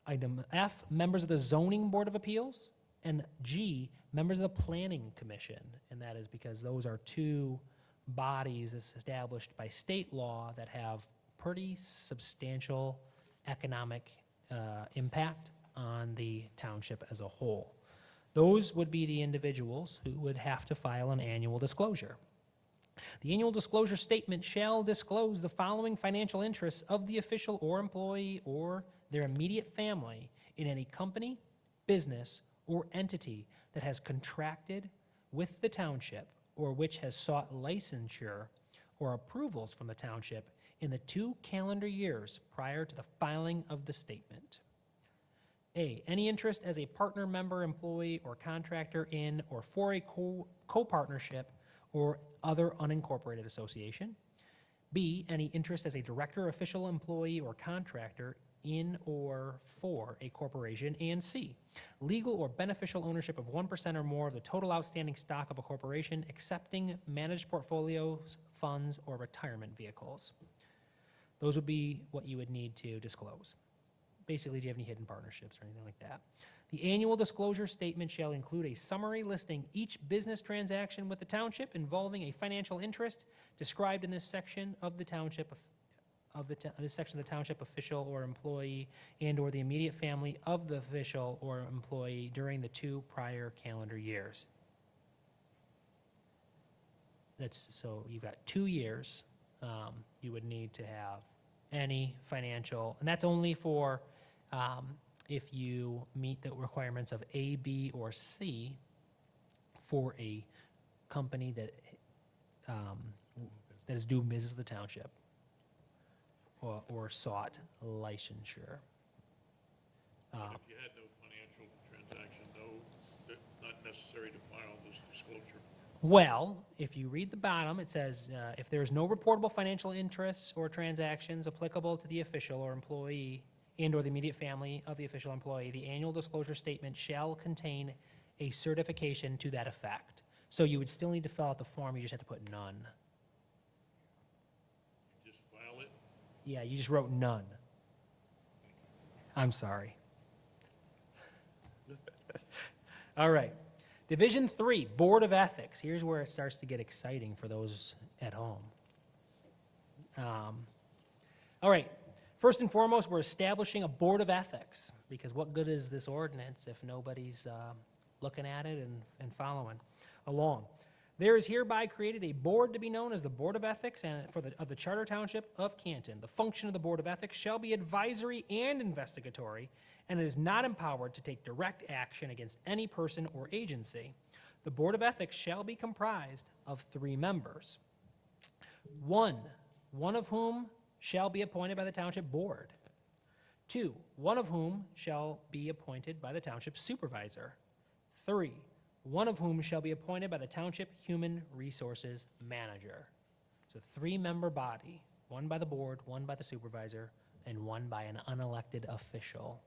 Item F, members of the Zoning Board of Appeals, and G, members of the Planning Commission. And that is because those are two bodies established by state law that have pretty substantial economic impact on the township as a whole. Those would be the individuals who would have to file an annual disclosure. The annual disclosure statement shall disclose the following financial interests of the official or employee or their immediate family in any company, business, or entity that has contracted with the township or which has sought licensure or approvals from the township in the 2 calendar years prior to the filing of the statement. A, any interest as a partner, member, employee, or contractor in or for a co-partnership or other unincorporated association. B, any interest as a director, official, employee, or contractor in or for a corporation. And C, legal or beneficial ownership of 1% or more of the total outstanding stock of a corporation, excepting managed portfolios, funds, or retirement vehicles. Those would be what you would need to disclose. Basically, do you have any hidden partnerships or anything like that? The annual disclosure statement shall include a summary listing each business transaction with the township involving a financial interest described in this section of the township this section of the township official or employee and/or the immediate family of the official or employee during the 2 prior calendar years. So you've got 2 years. You would need to have any financial, and that's only for if you meet the requirements of A, B, or C for a company that is doing business with the township or sought licensure. But if you had no financial transaction, not necessary to file this disclosure. Well, if you read the bottom, it says, if there is no reportable financial interests or transactions applicable to the official or employee and/or the immediate family of the official employee, the annual disclosure statement shall contain a certification to that effect. So you would still need to fill out the form, you just have to put none. You just file it. Yeah, you just wrote none. I'm sorry. All right. Division 3, Board of Ethics. Here's where it starts to get exciting for those at home. All right. First and foremost, we're establishing a Board of Ethics, because what good is this ordinance if nobody's looking at it and following along? There is hereby created a board to be known as the Board of Ethics of the Charter Township of Canton. The function of the Board of Ethics shall be advisory and investigatory, and it is not empowered to take direct action against any person or agency. The Board of Ethics shall be comprised of 3 members. One of whom shall be appointed by the Township Board. 2, one of whom shall be appointed by the Township Supervisor. 3, one of whom shall be appointed by the Township Human Resources Manager. So 3-member body, 1 by the board, 1 by the supervisor, and 1 by an unelected official.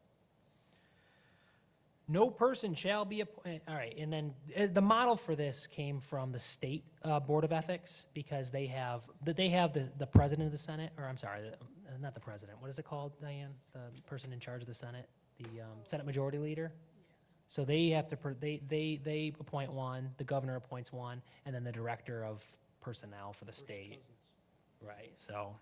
No person shall be, all right, and then the model for this came from the state Board of Ethics, because they have the president of the Senate, or I'm sorry, not the president, what is it called, Diane? The person in charge of the Senate, the Senate Majority Leader? So they have to, they appoint 1, the governor appoints 1, and then the director of personnel for the state. Right, so.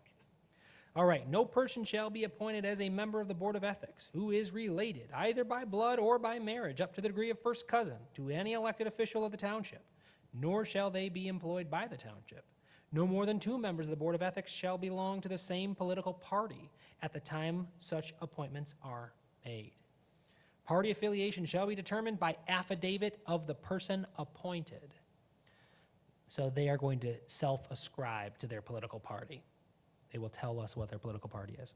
All right, no person shall be appointed as a member of the Board of Ethics who is related, either by blood or by marriage, up to the degree of first cousin, to any elected official of the township, nor shall they be employed by the township. No more than 2 members of the Board of Ethics shall belong to the same political party at the time such appointments are made. Party affiliation shall be determined by affidavit of the person appointed. So they are going to self-ascribe to their political party. They will tell us what their political party is.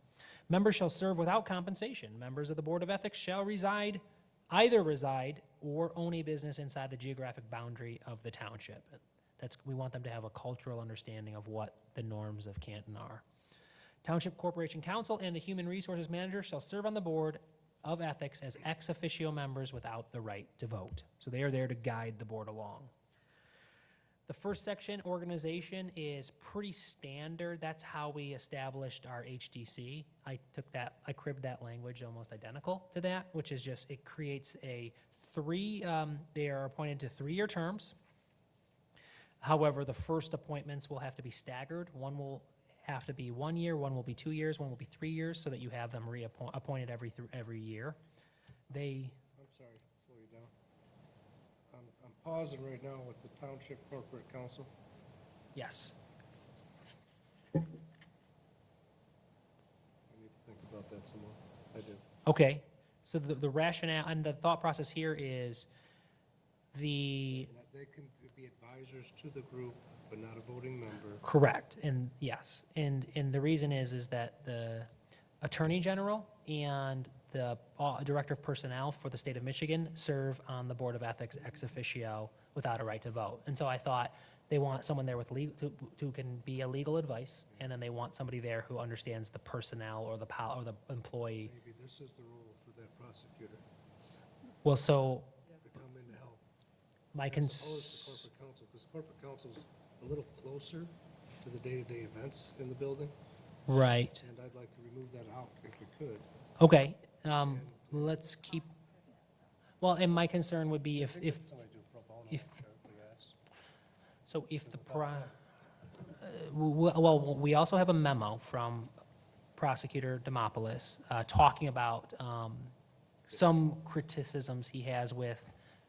Members shall serve without compensation. Members of the Board of Ethics shall either reside or own a business inside the geographic boundary of the township. We want them to have a cultural understanding of what the norms of Canton are. Township Corporation Council and the Human Resources Manager shall serve on the Board of Ethics as ex officio members without the right to vote. So they are there to guide the board along. The first section, organization, is pretty standard. That's how we established our HDC. I cribbed that language almost identical to that, which is just, it creates they are appointed to 3-year terms. However, the first appointments will have to be staggered. One will have to be 1 year, one will be 2 years, one will be 3 years, so that you have them appointed every year. They, I'm sorry, slow you down. I'm pausing right now with the Township Corporate Council. yes. I need to think about that some more. I do. Okay, so the rationale, and the thought process here is the, And that they can be advisors to the group, but not a voting member. correct, and yes, and the reason is that the Attorney General and the Director of Personnel for the state of Michigan serve on the Board of Ethics ex officio without a right to vote. And so I thought they want someone there with who can be a legal advice, and then they want somebody there who understands the personnel or the employee. Maybe this is the role for that prosecutor Well, so to come in to help. my As opposed to corporate counsel, because corporate counsel's a little closer to the day-to-day events in the building, right, and I'd like to remove that out if we could. okay, let's keep, well, and my concern would be I if, think if, that somebody do pro bono, if- sharply asked. so if the, well, we also have a memo from Prosecutor Demopoulos talking about some criticisms he has with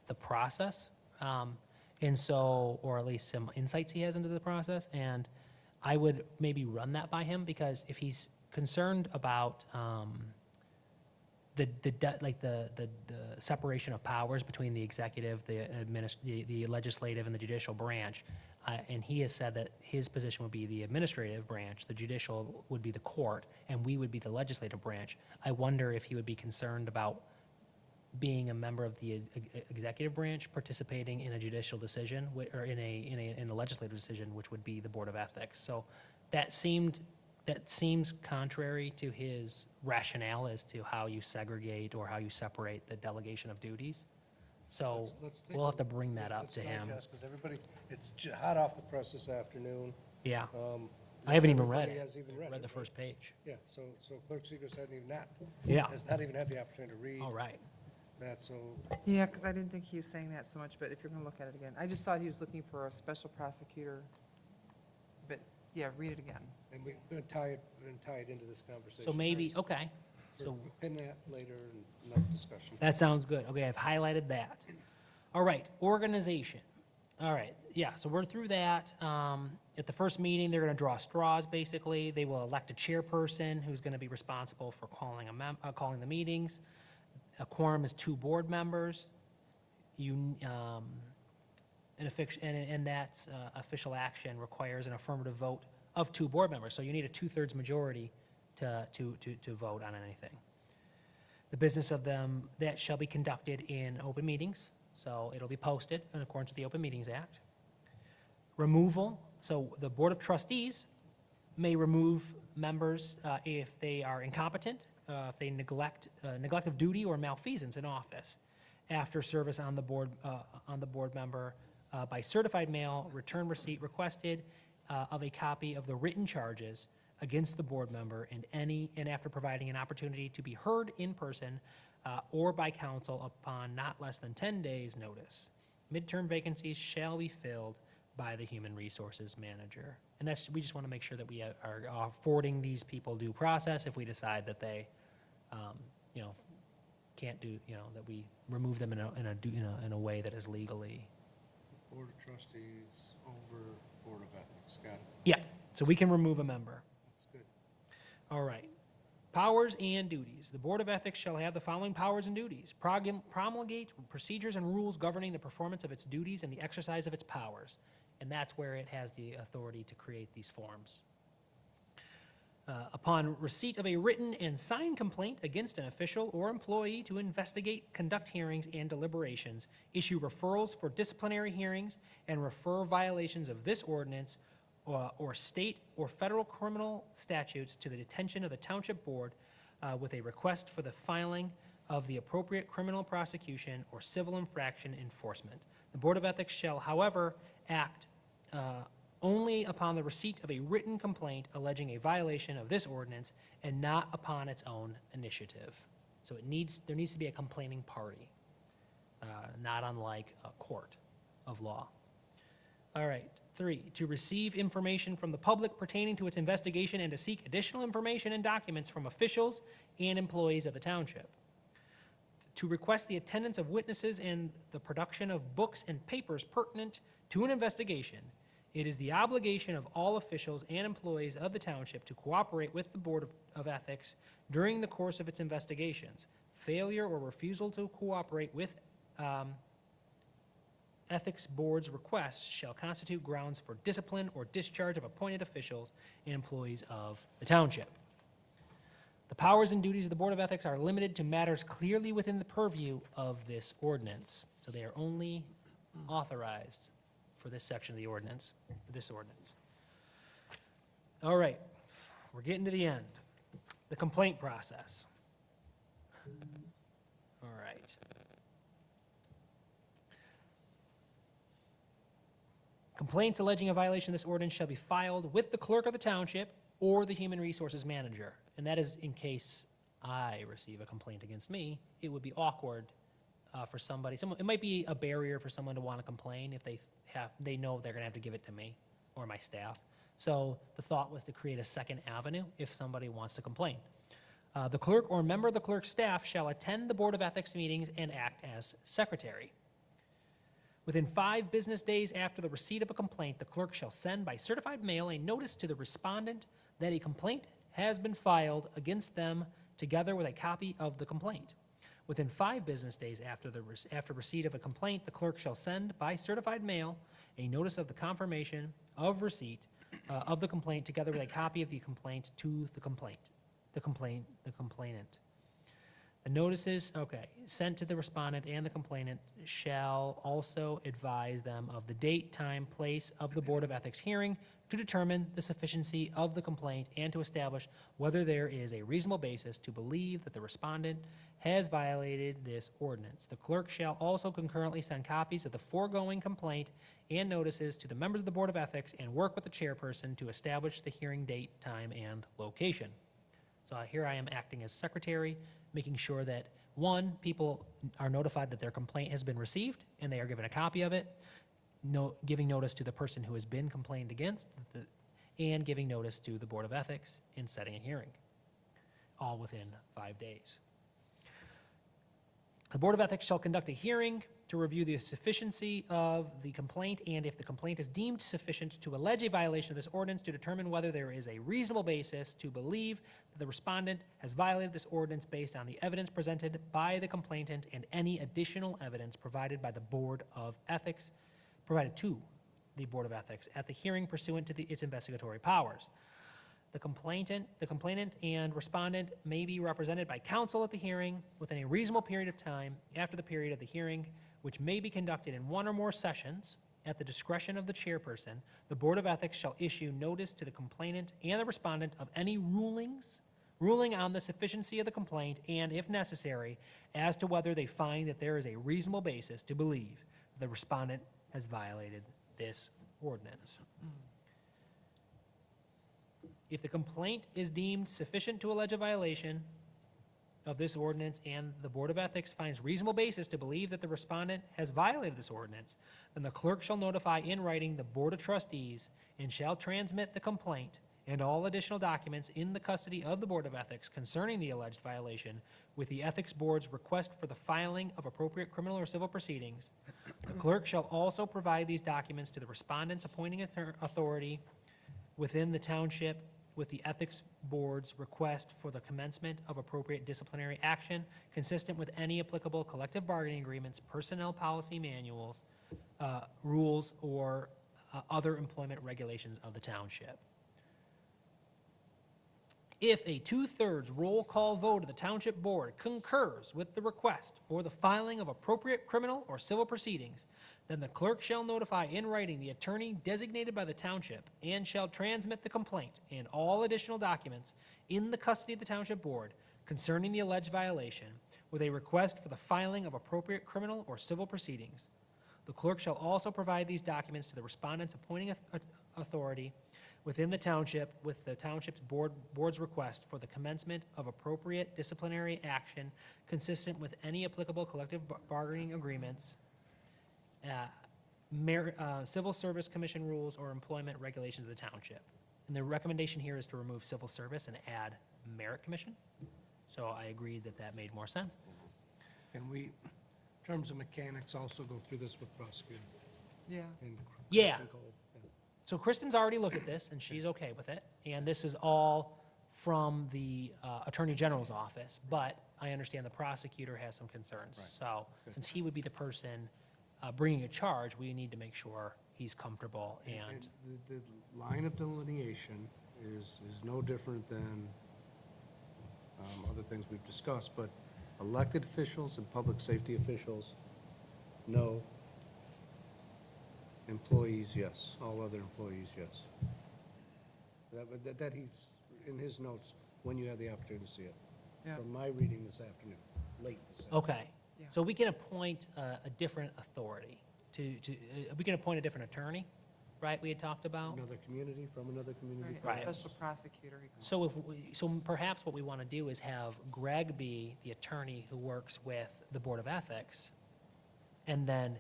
the process, and so, or at least some insights he has into the process, and I would maybe run that by him, because if he's concerned about the separation of powers between the executive, the legislative, and the judicial branch, and he has said that his position would be the administrative branch, the judicial would be the court, and we would be the legislative branch. I wonder if he would be concerned about being a member of the executive branch, participating in a judicial decision, or in a legislative decision, which would be the Board of Ethics. So that seems contrary to his rationale as to how you segregate or how you separate the delegation of duties. So Let's take we'll a- have to bring that yeah, up to him. Because everybody, it's hot off the press this afternoon. Yeah, Um, I haven't even read everybody it. hasn't even read Read it, the right? first page. Yeah, so Clerk Segris Yeah, has not even had the opportunity to read all right. that, so Yeah, because I didn't think he was saying that so much, but if you're going to look at it again, I just thought he was looking for a special prosecutor. But, yeah, read it again. and we're going to tie it into this conversation. So maybe, okay, so We'll pin that later in another discussion. that sounds good. Okay, I've highlighted that. All right, organization. All right, yeah, so we're through that. At the first meeting, they're gonna draw straws, basically. They will elect a chairperson who's gonna be responsible for calling calling the meetings. A quorum is 2 board members. And that's official action requires an affirmative vote of 2 board members. So you need a 2/3 majority to vote on anything. The business of them, that shall be conducted in open meetings, so it'll be posted in accordance with the Open Meetings Act. Removal, so the Board of Trustees may remove members if they are incompetent, if they neglect of duty or malfeasance in office after service on the board member by certified mail, return receipt requested of a copy of the written charges against the board member and after providing an opportunity to be heard in person or by counsel upon not less than 10 days' notice. Midterm vacancies shall be filled by the human resources manager. And we just want to make sure that we are affording these people due process if we decide that they, can't do, that we remove them in a way that is legally. Board of Trustees over Board of Ethics, got it. Yeah, so we can remove a member. That's good. All right. Powers and duties. The Board of Ethics shall have the following powers and duties: promulgate procedures and rules governing the performance of its duties and the exercise of its powers. And that's where it has the authority to create these forms. Upon receipt of a written and signed complaint against an official or employee to investigate, conduct hearings and deliberations, issue referrals for disciplinary hearings, and refer violations of this ordinance or state or federal criminal statutes to the attention of the Township Board with a request for the filing of the appropriate criminal prosecution or civil infraction enforcement. The Board of Ethics shall, however, act only upon the receipt of a written complaint alleging a violation of this ordinance and not upon its own initiative. So there needs to be a complaining party, not unlike a court of law. All right, 3, to receive information from the public pertaining to its investigation and to seek additional information and documents from officials and employees of the township. To request the attendance of witnesses and the production of books and papers pertinent to an investigation. It is the obligation of all officials and employees of the township to cooperate with the Board of Ethics during the course of its investigations. Failure or refusal to cooperate with Ethics Board's requests shall constitute grounds for discipline or discharge of appointed officials and employees of the township. The powers and duties of the Board of Ethics are limited to matters clearly within the purview of this ordinance. So they are only authorized for this section of the ordinance, this ordinance. All right, we're getting to the end. The complaint process. All right. Complaints alleging a violation of this ordinance shall be filed with the clerk of the township or the human resources manager. And that is in case I receive a complaint against me. It would be awkward for somebody. It might be a barrier for someone to want to complain if they know they're going to have to give it to me or my staff. So the thought was to create a second avenue if somebody wants to complain. The clerk or member of the clerk's staff shall attend the Board of Ethics meetings and act as secretary. Within 5 business days after the receipt of a complaint, the clerk shall send by certified mail a notice to the respondent that a complaint has been filed against them, together with a copy of the complaint. Within 5 business days after receipt of a complaint, the clerk shall send by certified mail a notice of the confirmation of receipt of the complaint, together with a copy of the complaint to the complainant. The notices, sent to the respondent and the complainant shall also advise them of the date, time, place of the Board of Ethics hearing to determine the sufficiency of the complaint and to establish whether there is a reasonable basis to believe that the respondent has violated this ordinance. The clerk shall also concurrently send copies of the foregoing complaint and notices to the members of the Board of Ethics and work with the chairperson to establish the hearing date, time, and location. So here I am acting as secretary, making sure that, 1, people are notified that their complaint has been received and they are given a copy of it, giving notice to the person who has been complained against, and giving notice to the Board of Ethics and setting a hearing, all within 5 days. The Board of Ethics shall conduct a hearing to review the sufficiency of the complaint, and if the complaint is deemed sufficient to allege a violation of this ordinance, to determine whether there is a reasonable basis to believe that the respondent has violated this ordinance based on the evidence presented by the complainant and any additional evidence provided by the Board of Ethics, provided to the Board of Ethics at the hearing pursuant to its investigatory powers. The complainant and respondent may be represented by counsel at the hearing within a reasonable period of time after the period of the hearing, which may be conducted in 1 or more sessions at the discretion of the chairperson. The Board of Ethics shall issue notice to the complainant and the respondent of any ruling on the sufficiency of the complaint and, if necessary, as to whether they find that there is a reasonable basis to believe that the respondent has violated this ordinance. If the complaint is deemed sufficient to allege a violation of this ordinance and the Board of Ethics finds reasonable basis to believe that the respondent has violated this ordinance, then the clerk shall notify in writing the Board of Trustees and shall transmit the complaint and all additional documents in the custody of the Board of Ethics concerning the alleged violation with the Ethics Board's request for the filing of appropriate criminal or civil proceedings. The clerk shall also provide these documents to the respondent's appointing authority within the township with the Ethics Board's request for the commencement of appropriate disciplinary action consistent with any applicable collective bargaining agreements, personnel policy manuals, rules, or other employment regulations of the township. If a 2/3 roll call vote of the Township Board concurs with the request for the filing of appropriate criminal or civil proceedings, then the clerk shall notify in writing the attorney designated by the township and shall transmit the complaint and all additional documents in the custody of the Township Board concerning the alleged violation with a request for the filing of appropriate criminal or civil proceedings. The clerk shall also provide these documents to the respondent's appointing authority within the township with the township's board's request for the commencement of appropriate disciplinary action consistent with any applicable collective bargaining agreements, Civil Service Commission rules or employment regulations of the township. And the recommendation here is to remove civil service and add merit commission. So I agreed that that made more sense. Can we, in terms of mechanics, also go through this with prosecutor? Yeah. and Yeah. Kristen Cole? Yeah. So Kristen's already looked at this, and she's okay with it. And this is all from the Attorney General's office, but I understand the prosecutor has some concerns. Right. So Good. since he would be the person bringing a charge, we need to make sure he's comfortable and, The line of delineation is no different than other things we've discussed, but elected officials and public safety officials, no. Employees, yes. All other employees, yes. That he's, in his notes, when you had the opportunity to see it. Yeah. From my reading this afternoon, late this afternoon. okay. Yeah. So we can appoint a different authority we can appoint a different attorney, right, we had talked about? Another community, from another community. Right, a Right. special prosecutor. So so perhaps what we want to do is have Greg be the attorney who works with the Board of Ethics, and then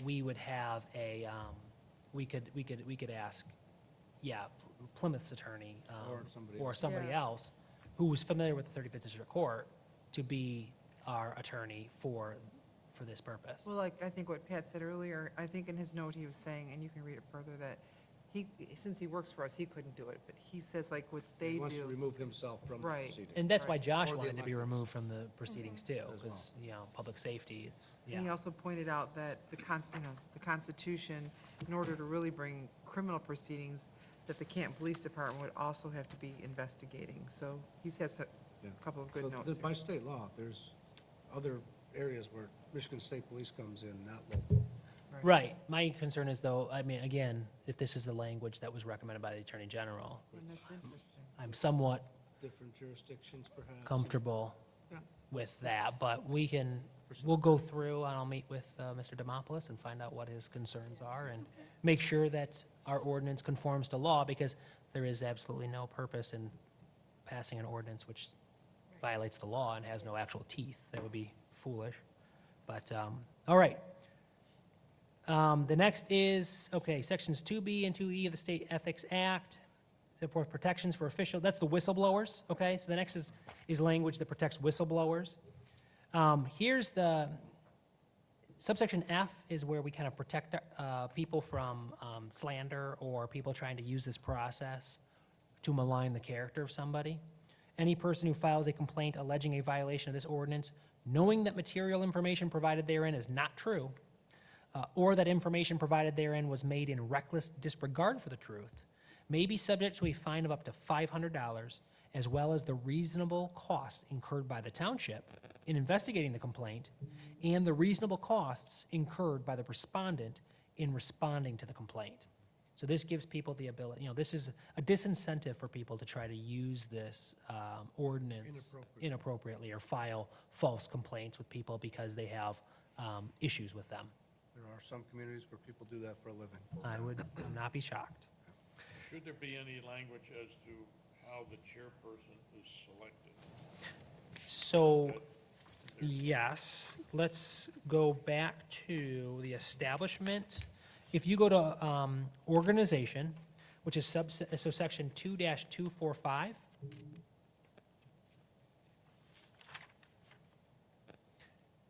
we would have we could ask, Plymouth's attorney, Or somebody Yeah. else who's familiar with the 35th District Court to be our attorney for this purpose. Well, like, I think what Pat said earlier, I think in his note, he was saying, and you can read it further, that he, since he works for us, he couldn't do it, but he says like what they He wants to do. remove himself from the Right. proceeding. And that's why Right. Josh Or the wanted to be electeds. removed from the proceedings too, As well. because, public safety, it's, And he also pointed out that the Constitution, in order to really bring criminal proceedings, that the Canton Police Department would also have to be investigating. So he's has a Yeah. couple of good So notes By here. state law, there's other areas where Michigan State Police comes in, not local. Right. My concern is though, I mean, again, if this is the language that was recommended by the Attorney General, And that's interesting. I'm somewhat Different jurisdictions perhaps. comfortable Yeah. with that, but we'll go through and I'll meet with Mr. Demopoulos and find out what his concerns are and make sure that our ordinance conforms to law, because there is absolutely no purpose in passing an ordinance which violates the law and has no actual teeth. That would be foolish. But, all right. The next is, sections 2B and 2E of the State Ethics Act, set forth protections for official, that's the whistleblowers, okay? So the next is language that protects whistleblowers. Here's the, subsection F is where we kind of protect people from slander or people trying to use this process to malign the character of somebody. Any person who files a complaint alleging a violation of this ordinance, knowing that material information provided therein is not true, or that information provided therein was made in reckless disregard for the truth, may be subject to a fine of up to $500, as well as the reasonable cost incurred by the township in investigating the complaint, and the reasonable costs incurred by the respondent in responding to the complaint. So this gives people the ability, this is a disincentive for people to try to use this ordinance inappropriately or file false complaints with people because they have issues with them. There are some communities where people do that for a living. I would not be shocked. Should there be any language as to how the chairperson is selected? So, yes, let's go back to the establishment. If you go to organization, which is so section 2-245.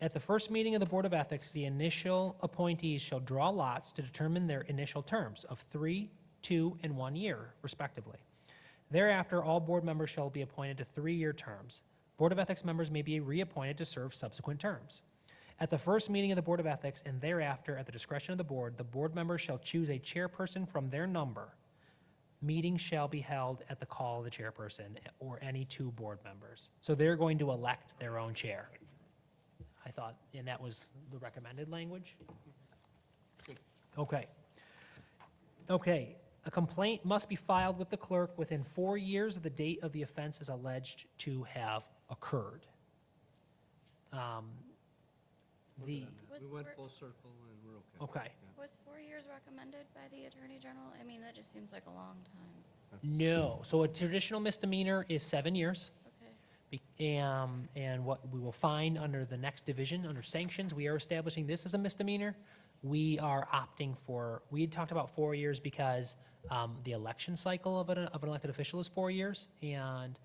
At the first meeting of the Board of Ethics, the initial appointees shall draw lots to determine their initial terms of 3, 2, and 1 year, respectively. Thereafter, all board members shall be appointed to 3-year terms. Board of Ethics members may be reappointed to serve subsequent terms. At the first meeting of the Board of Ethics and thereafter, at the discretion of the board members shall choose a chairperson from their number. Meetings shall be held at the call of the chairperson or any 2 board members. So they're going to elect their own chair. I thought, and that was the recommended language? Okay. Okay, a complaint must be filed with the clerk within 4 years of the date of the offense is alleged to have occurred. We Was went four- full circle and we're okay. Okay, Was 4 years recommended by the Attorney General? I mean, that just seems like a long time. no, so a traditional misdemeanor is 7 years. Okay. And what we will find under the next division, under sanctions, we are establishing this as a misdemeanor. We are opting for, we had talked about 4 years because the election cycle of an elected official is 4 years, and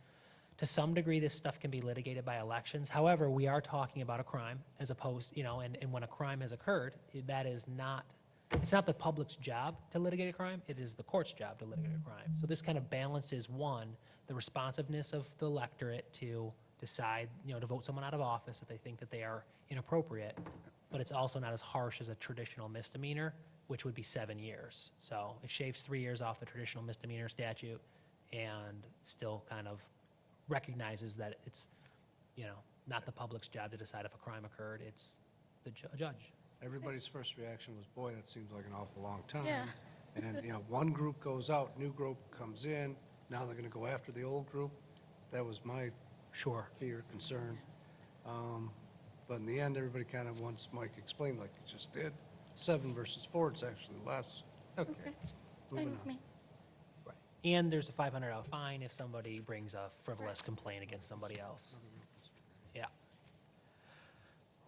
to some degree, this stuff can be litigated by elections. However, we are talking about a crime as opposed, and when a crime has occurred, that is not, it's not the public's job to litigate a crime, it is the court's job to litigate a crime. So this kind of balances, one, the responsiveness of the electorate to decide, to vote someone out of office if they think that they are inappropriate, but it's also not as harsh as a traditional misdemeanor, which would be 7 years. So it shaves 3 years off the traditional misdemeanor statute and still kind of recognizes that it's, not the public's job to decide if a crime occurred, it's the judge. Everybody's first reaction was, boy, that seems like an awful long time. Yeah. And, one group goes out, new group comes in, now they're gonna go after the old group. That was my Sure. fear, concern. But in the end, everybody kind of, once Mike explained, like he just did, 7 versus 4, it's actually less. Okay, It's fine moving with on. me. Right. And there's a $500 fine if somebody brings a frivolous complaint against somebody else. Yeah.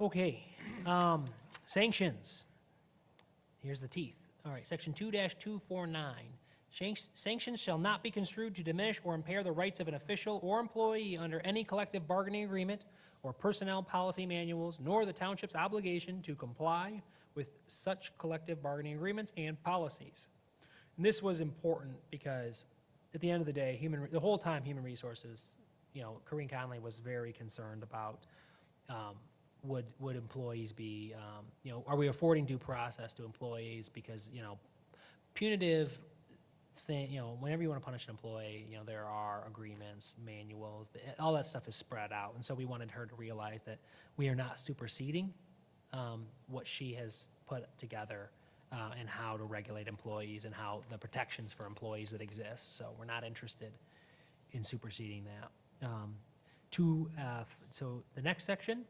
Okay, sanctions. Here's the teeth. All right, section 2-249. Sanctions shall not be construed to diminish or impair the rights of an official or employee under any collective bargaining agreement or personnel policy manuals, nor the township's obligation to comply with such collective bargaining agreements and policies. And this was important because at the end of the day, the whole time Human Resources, Corinne Conley was very concerned about, would employees be, are we affording due process to employees? Because, punitive thing, whenever you want to punish an employee, there are agreements, manuals, all that stuff is spread out. And so we wanted her to realize that we are not superseding what she has put together and how to regulate employees and how the protections for employees that exist. So we're not interested in superseding that. So the next section,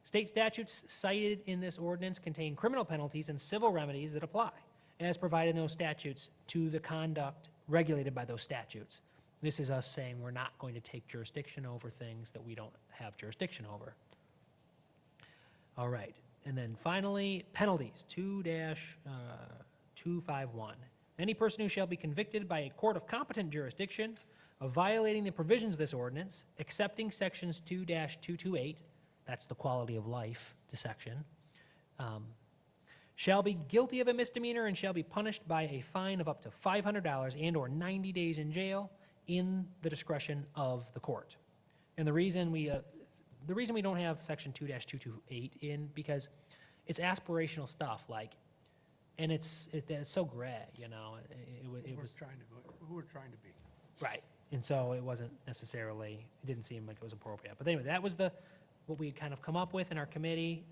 state statutes cited in this ordinance contain criminal penalties and civil remedies that apply, as provided in those statutes, to the conduct regulated by those statutes. This is us saying we're not going to take jurisdiction over things that we don't have jurisdiction over. All right, and then finally, penalties, 2-251. Any person who shall be convicted by a court of competent jurisdiction of violating the provisions of this ordinance, excepting sections 2-228, that's the quality of life section, shall be guilty of a misdemeanor and shall be punished by a fine of up to $500 and/or 90 days in jail in the discretion of the court. And the reason we don't have section 2-228 in, because it's aspirational stuff, and it's so gray, it was Who we're trying to be. right. And so it wasn't necessarily, it didn't seem like it was appropriate. But anyway, that was what we had kind of come up with in our committee.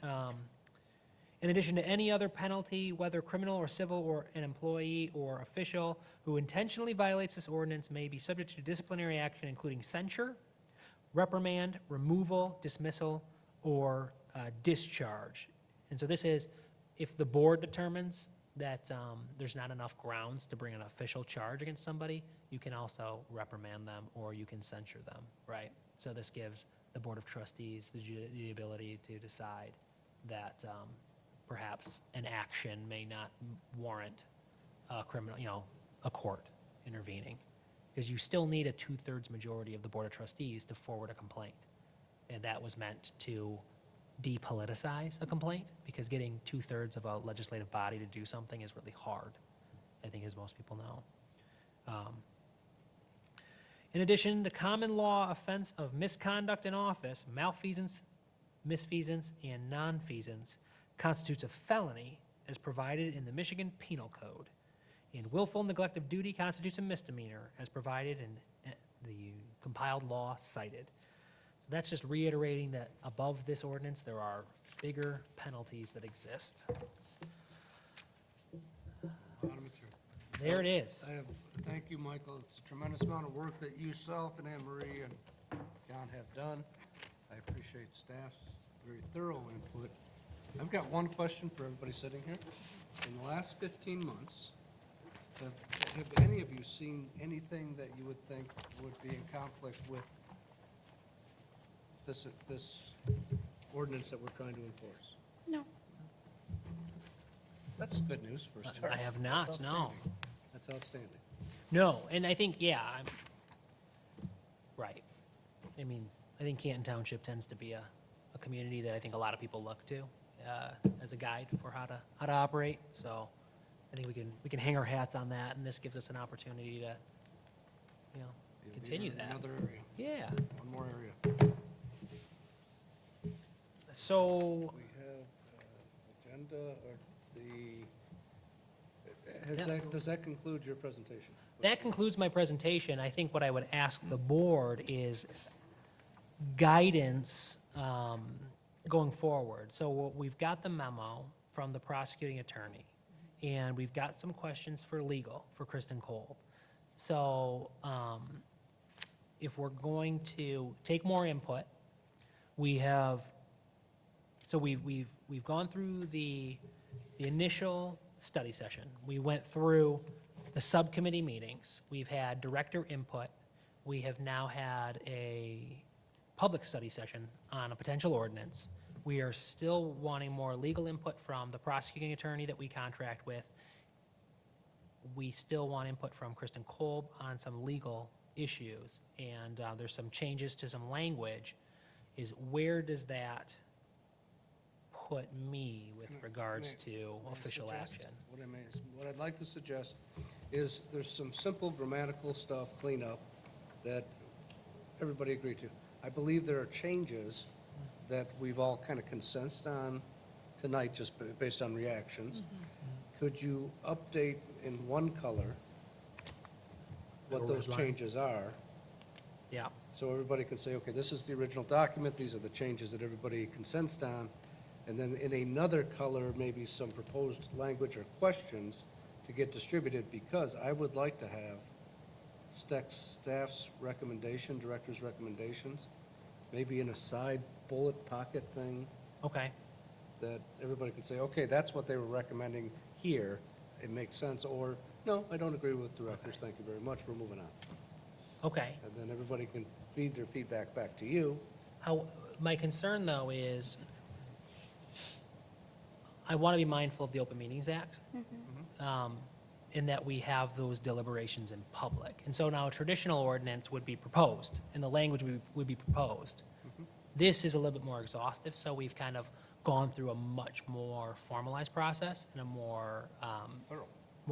In addition to any other penalty, whether criminal or civil, or an employee or official who intentionally violates this ordinance may be subject to disciplinary action, including censure, reprimand, removal, dismissal, or discharge. And so this is, if the board determines that there's not enough grounds to bring an official charge against somebody, you can also reprimand them or you can censure them, right? So this gives the Board of Trustees the ability to decide that perhaps an action may not warrant a a court intervening. Because you still need a 2/3 majority of the Board of Trustees to forward a complaint. And that was meant to depoliticize a complaint, because getting 2/3 of a legislative body to do something is really hard, I think, as most people know. In addition, the common law offense of misconduct in office, malfeasance, misfeasance, and nonfeasance constitutes a felony as provided in the Michigan Penal Code. And willful neglect of duty constitutes a misdemeanor as provided in the compiled law cited. So that's just reiterating that above this ordinance, there are bigger penalties that exist. A lot of material. There it is. Thank you, Michael. It's a tremendous amount of work that you, yourself, and Anne Marie and John have done. I appreciate staff's very thorough input. I've got one question for everybody sitting here. In the last 15 months, have any of you seen anything that you would think would be in conflict with this ordinance that we're trying to enforce? No. That's good news for a start. I have not, That's no. outstanding. That's outstanding. No, and I think, yeah, I'm, right. I mean, I think Canton Township tends to be a community that I think a lot of people look to as a guide for how to operate. So I think we can hang our hats on that, and this gives us an opportunity to, you know, continue that. Another area, Yeah. one more area. So, We have agenda, or does that conclude your presentation? that concludes my presentation. I think what I would ask the board is guidance going forward. So we've got the memo from the prosecuting attorney, and we've got some questions for legal, for Kristen Kolb. So if we're going to take more input, we've gone through the initial study session. We went through the subcommittee meetings. We've had director input. We have now had a public study session on a potential ordinance. We are still wanting more legal input from the prosecuting attorney that we contract with. We still want input from Kristen Kolb on some legal issues, and there's some changes to some language. Is where does that put me with regards to May I official suggest? action? What I'd like to suggest is there's some simple grammatical stuff, cleanup, that everybody agreed to. I believe there are changes that we've all kind of consensed on tonight, just based on reactions. Could you update in one color what Little those red line. changes are? Yeah, So everybody can say, okay, this is the original document, these are the changes that everybody consensed on. And then in another color, maybe some proposed language or questions to get distributed, because I would like to have staff's recommendation, director's recommendations, maybe in a side bullet pocket thing, okay, that everybody could say, okay, that's what they were recommending here, it makes sense, or, no, I don't agree with directors, thank you very much, we're moving on. okay. And then everybody can feed their feedback back to you. How, my concern, though, is I want to be mindful of the Open Meetings Act, in that we have those deliberations in public. And so now a traditional ordinance would be proposed, and the language would be proposed. This is a little bit more exhaustive, so we've kind of gone through a much more formalized process and a more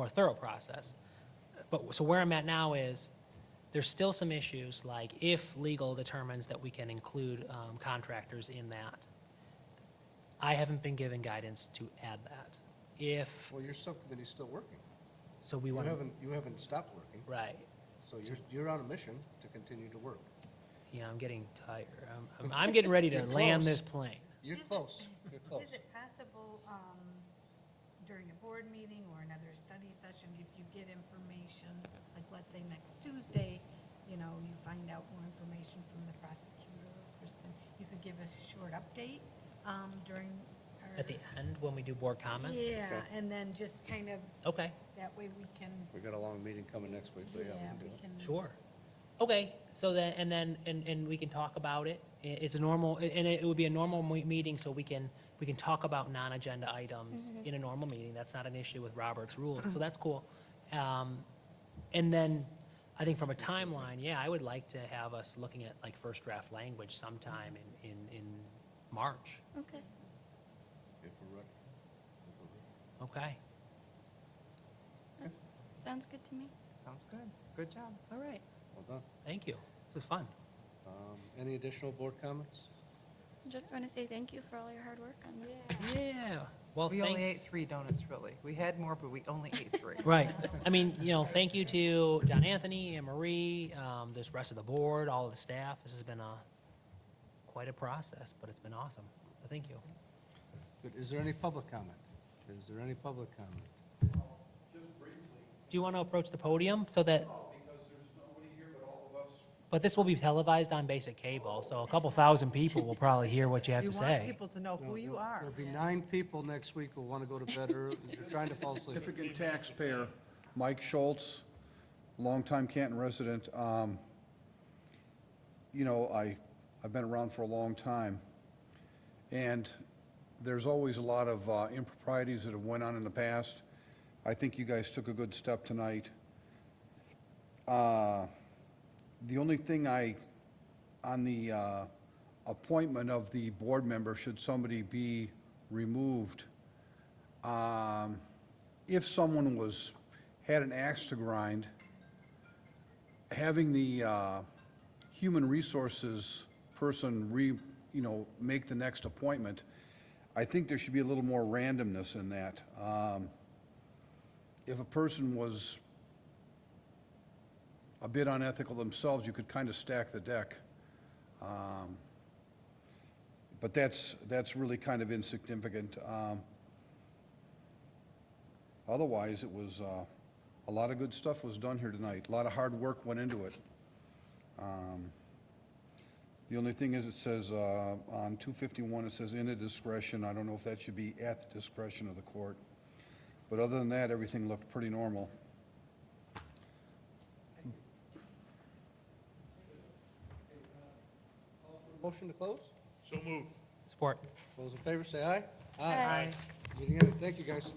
thorough process. But, so where I'm at now is, there's still some issues, like if legal determines that we can include contractors in that, I haven't been given guidance to add that. If, Well, your subcommittee's still working. so we You want to, haven't stopped working, right, so you're on a mission to continue to work. yeah, I'm getting tired. I'm getting ready to You're land close. this plane. You're Is it- close, you're close. Is it possible, during a board meeting or another study session, if you get information, like let's say next Tuesday, you know, you find out more information from the prosecutor or Kristen, you could give us a short update, during our. At the end, when we do board comments? Yeah, Okay. and then just kind of, Okay, that way we can, We got a long meeting coming next week, but yeah, yeah, we can do we it. can. sure. Okay, so then, and we can talk about it. It's a normal, and it would be a normal meeting, so we can talk about non-agenda items in a normal meeting. That's not an issue with Robert's rules, so that's cool. And then, I think from a timeline, yeah, I would like to have us looking at like first draft language sometime in March. Okay. If we're ready. Okay, Sounds good to me. Sounds good. Good job. all right, Well done. thank you. This was fun. Any additional board comments? Just want to say thank you for all your hard work on this. Yeah, well, We only thanks. ate 3 donuts, really. We had more, but we only ate 3. Right. I mean, you know, thank you to John Anthony and Marie, this rest of the board, all of the staff. This has been quite a process, but it's been awesome. So thank you. Good. Is there any public comment? Is there any public comment? Do you want to approach the podium so that? But this will be televised on basic cable, so a couple thousand people will probably hear what you have We to want say. people to know who you are. There'll be 9 people next week who want to go to bed early, they're trying to fall asleep. Significant taxpayer, Mike Schultz, longtime Canton resident. You know, I've been around for a long time, and There's always a lot of improprieties that have went on in the past. I think you guys took a good step tonight. The only thing on the appointment of the board member, should somebody be removed, if someone had an axe to grind, having the human resources person make the next appointment, I think there should be a little more randomness in that. If a person was a bit unethical themselves, you could kind of stack the deck. But that's really kind of insignificant. Otherwise, it was, a lot of good stuff was done here tonight. A lot of hard work went into it. The only thing is, it says, on 251, it says in a discretion. I don't know if that should be at the discretion of the court. But other than that, everything looked pretty normal. Motion to close? So moved. Support. Those in favor say aye. Aye. Meeting ended. Thank you, guys.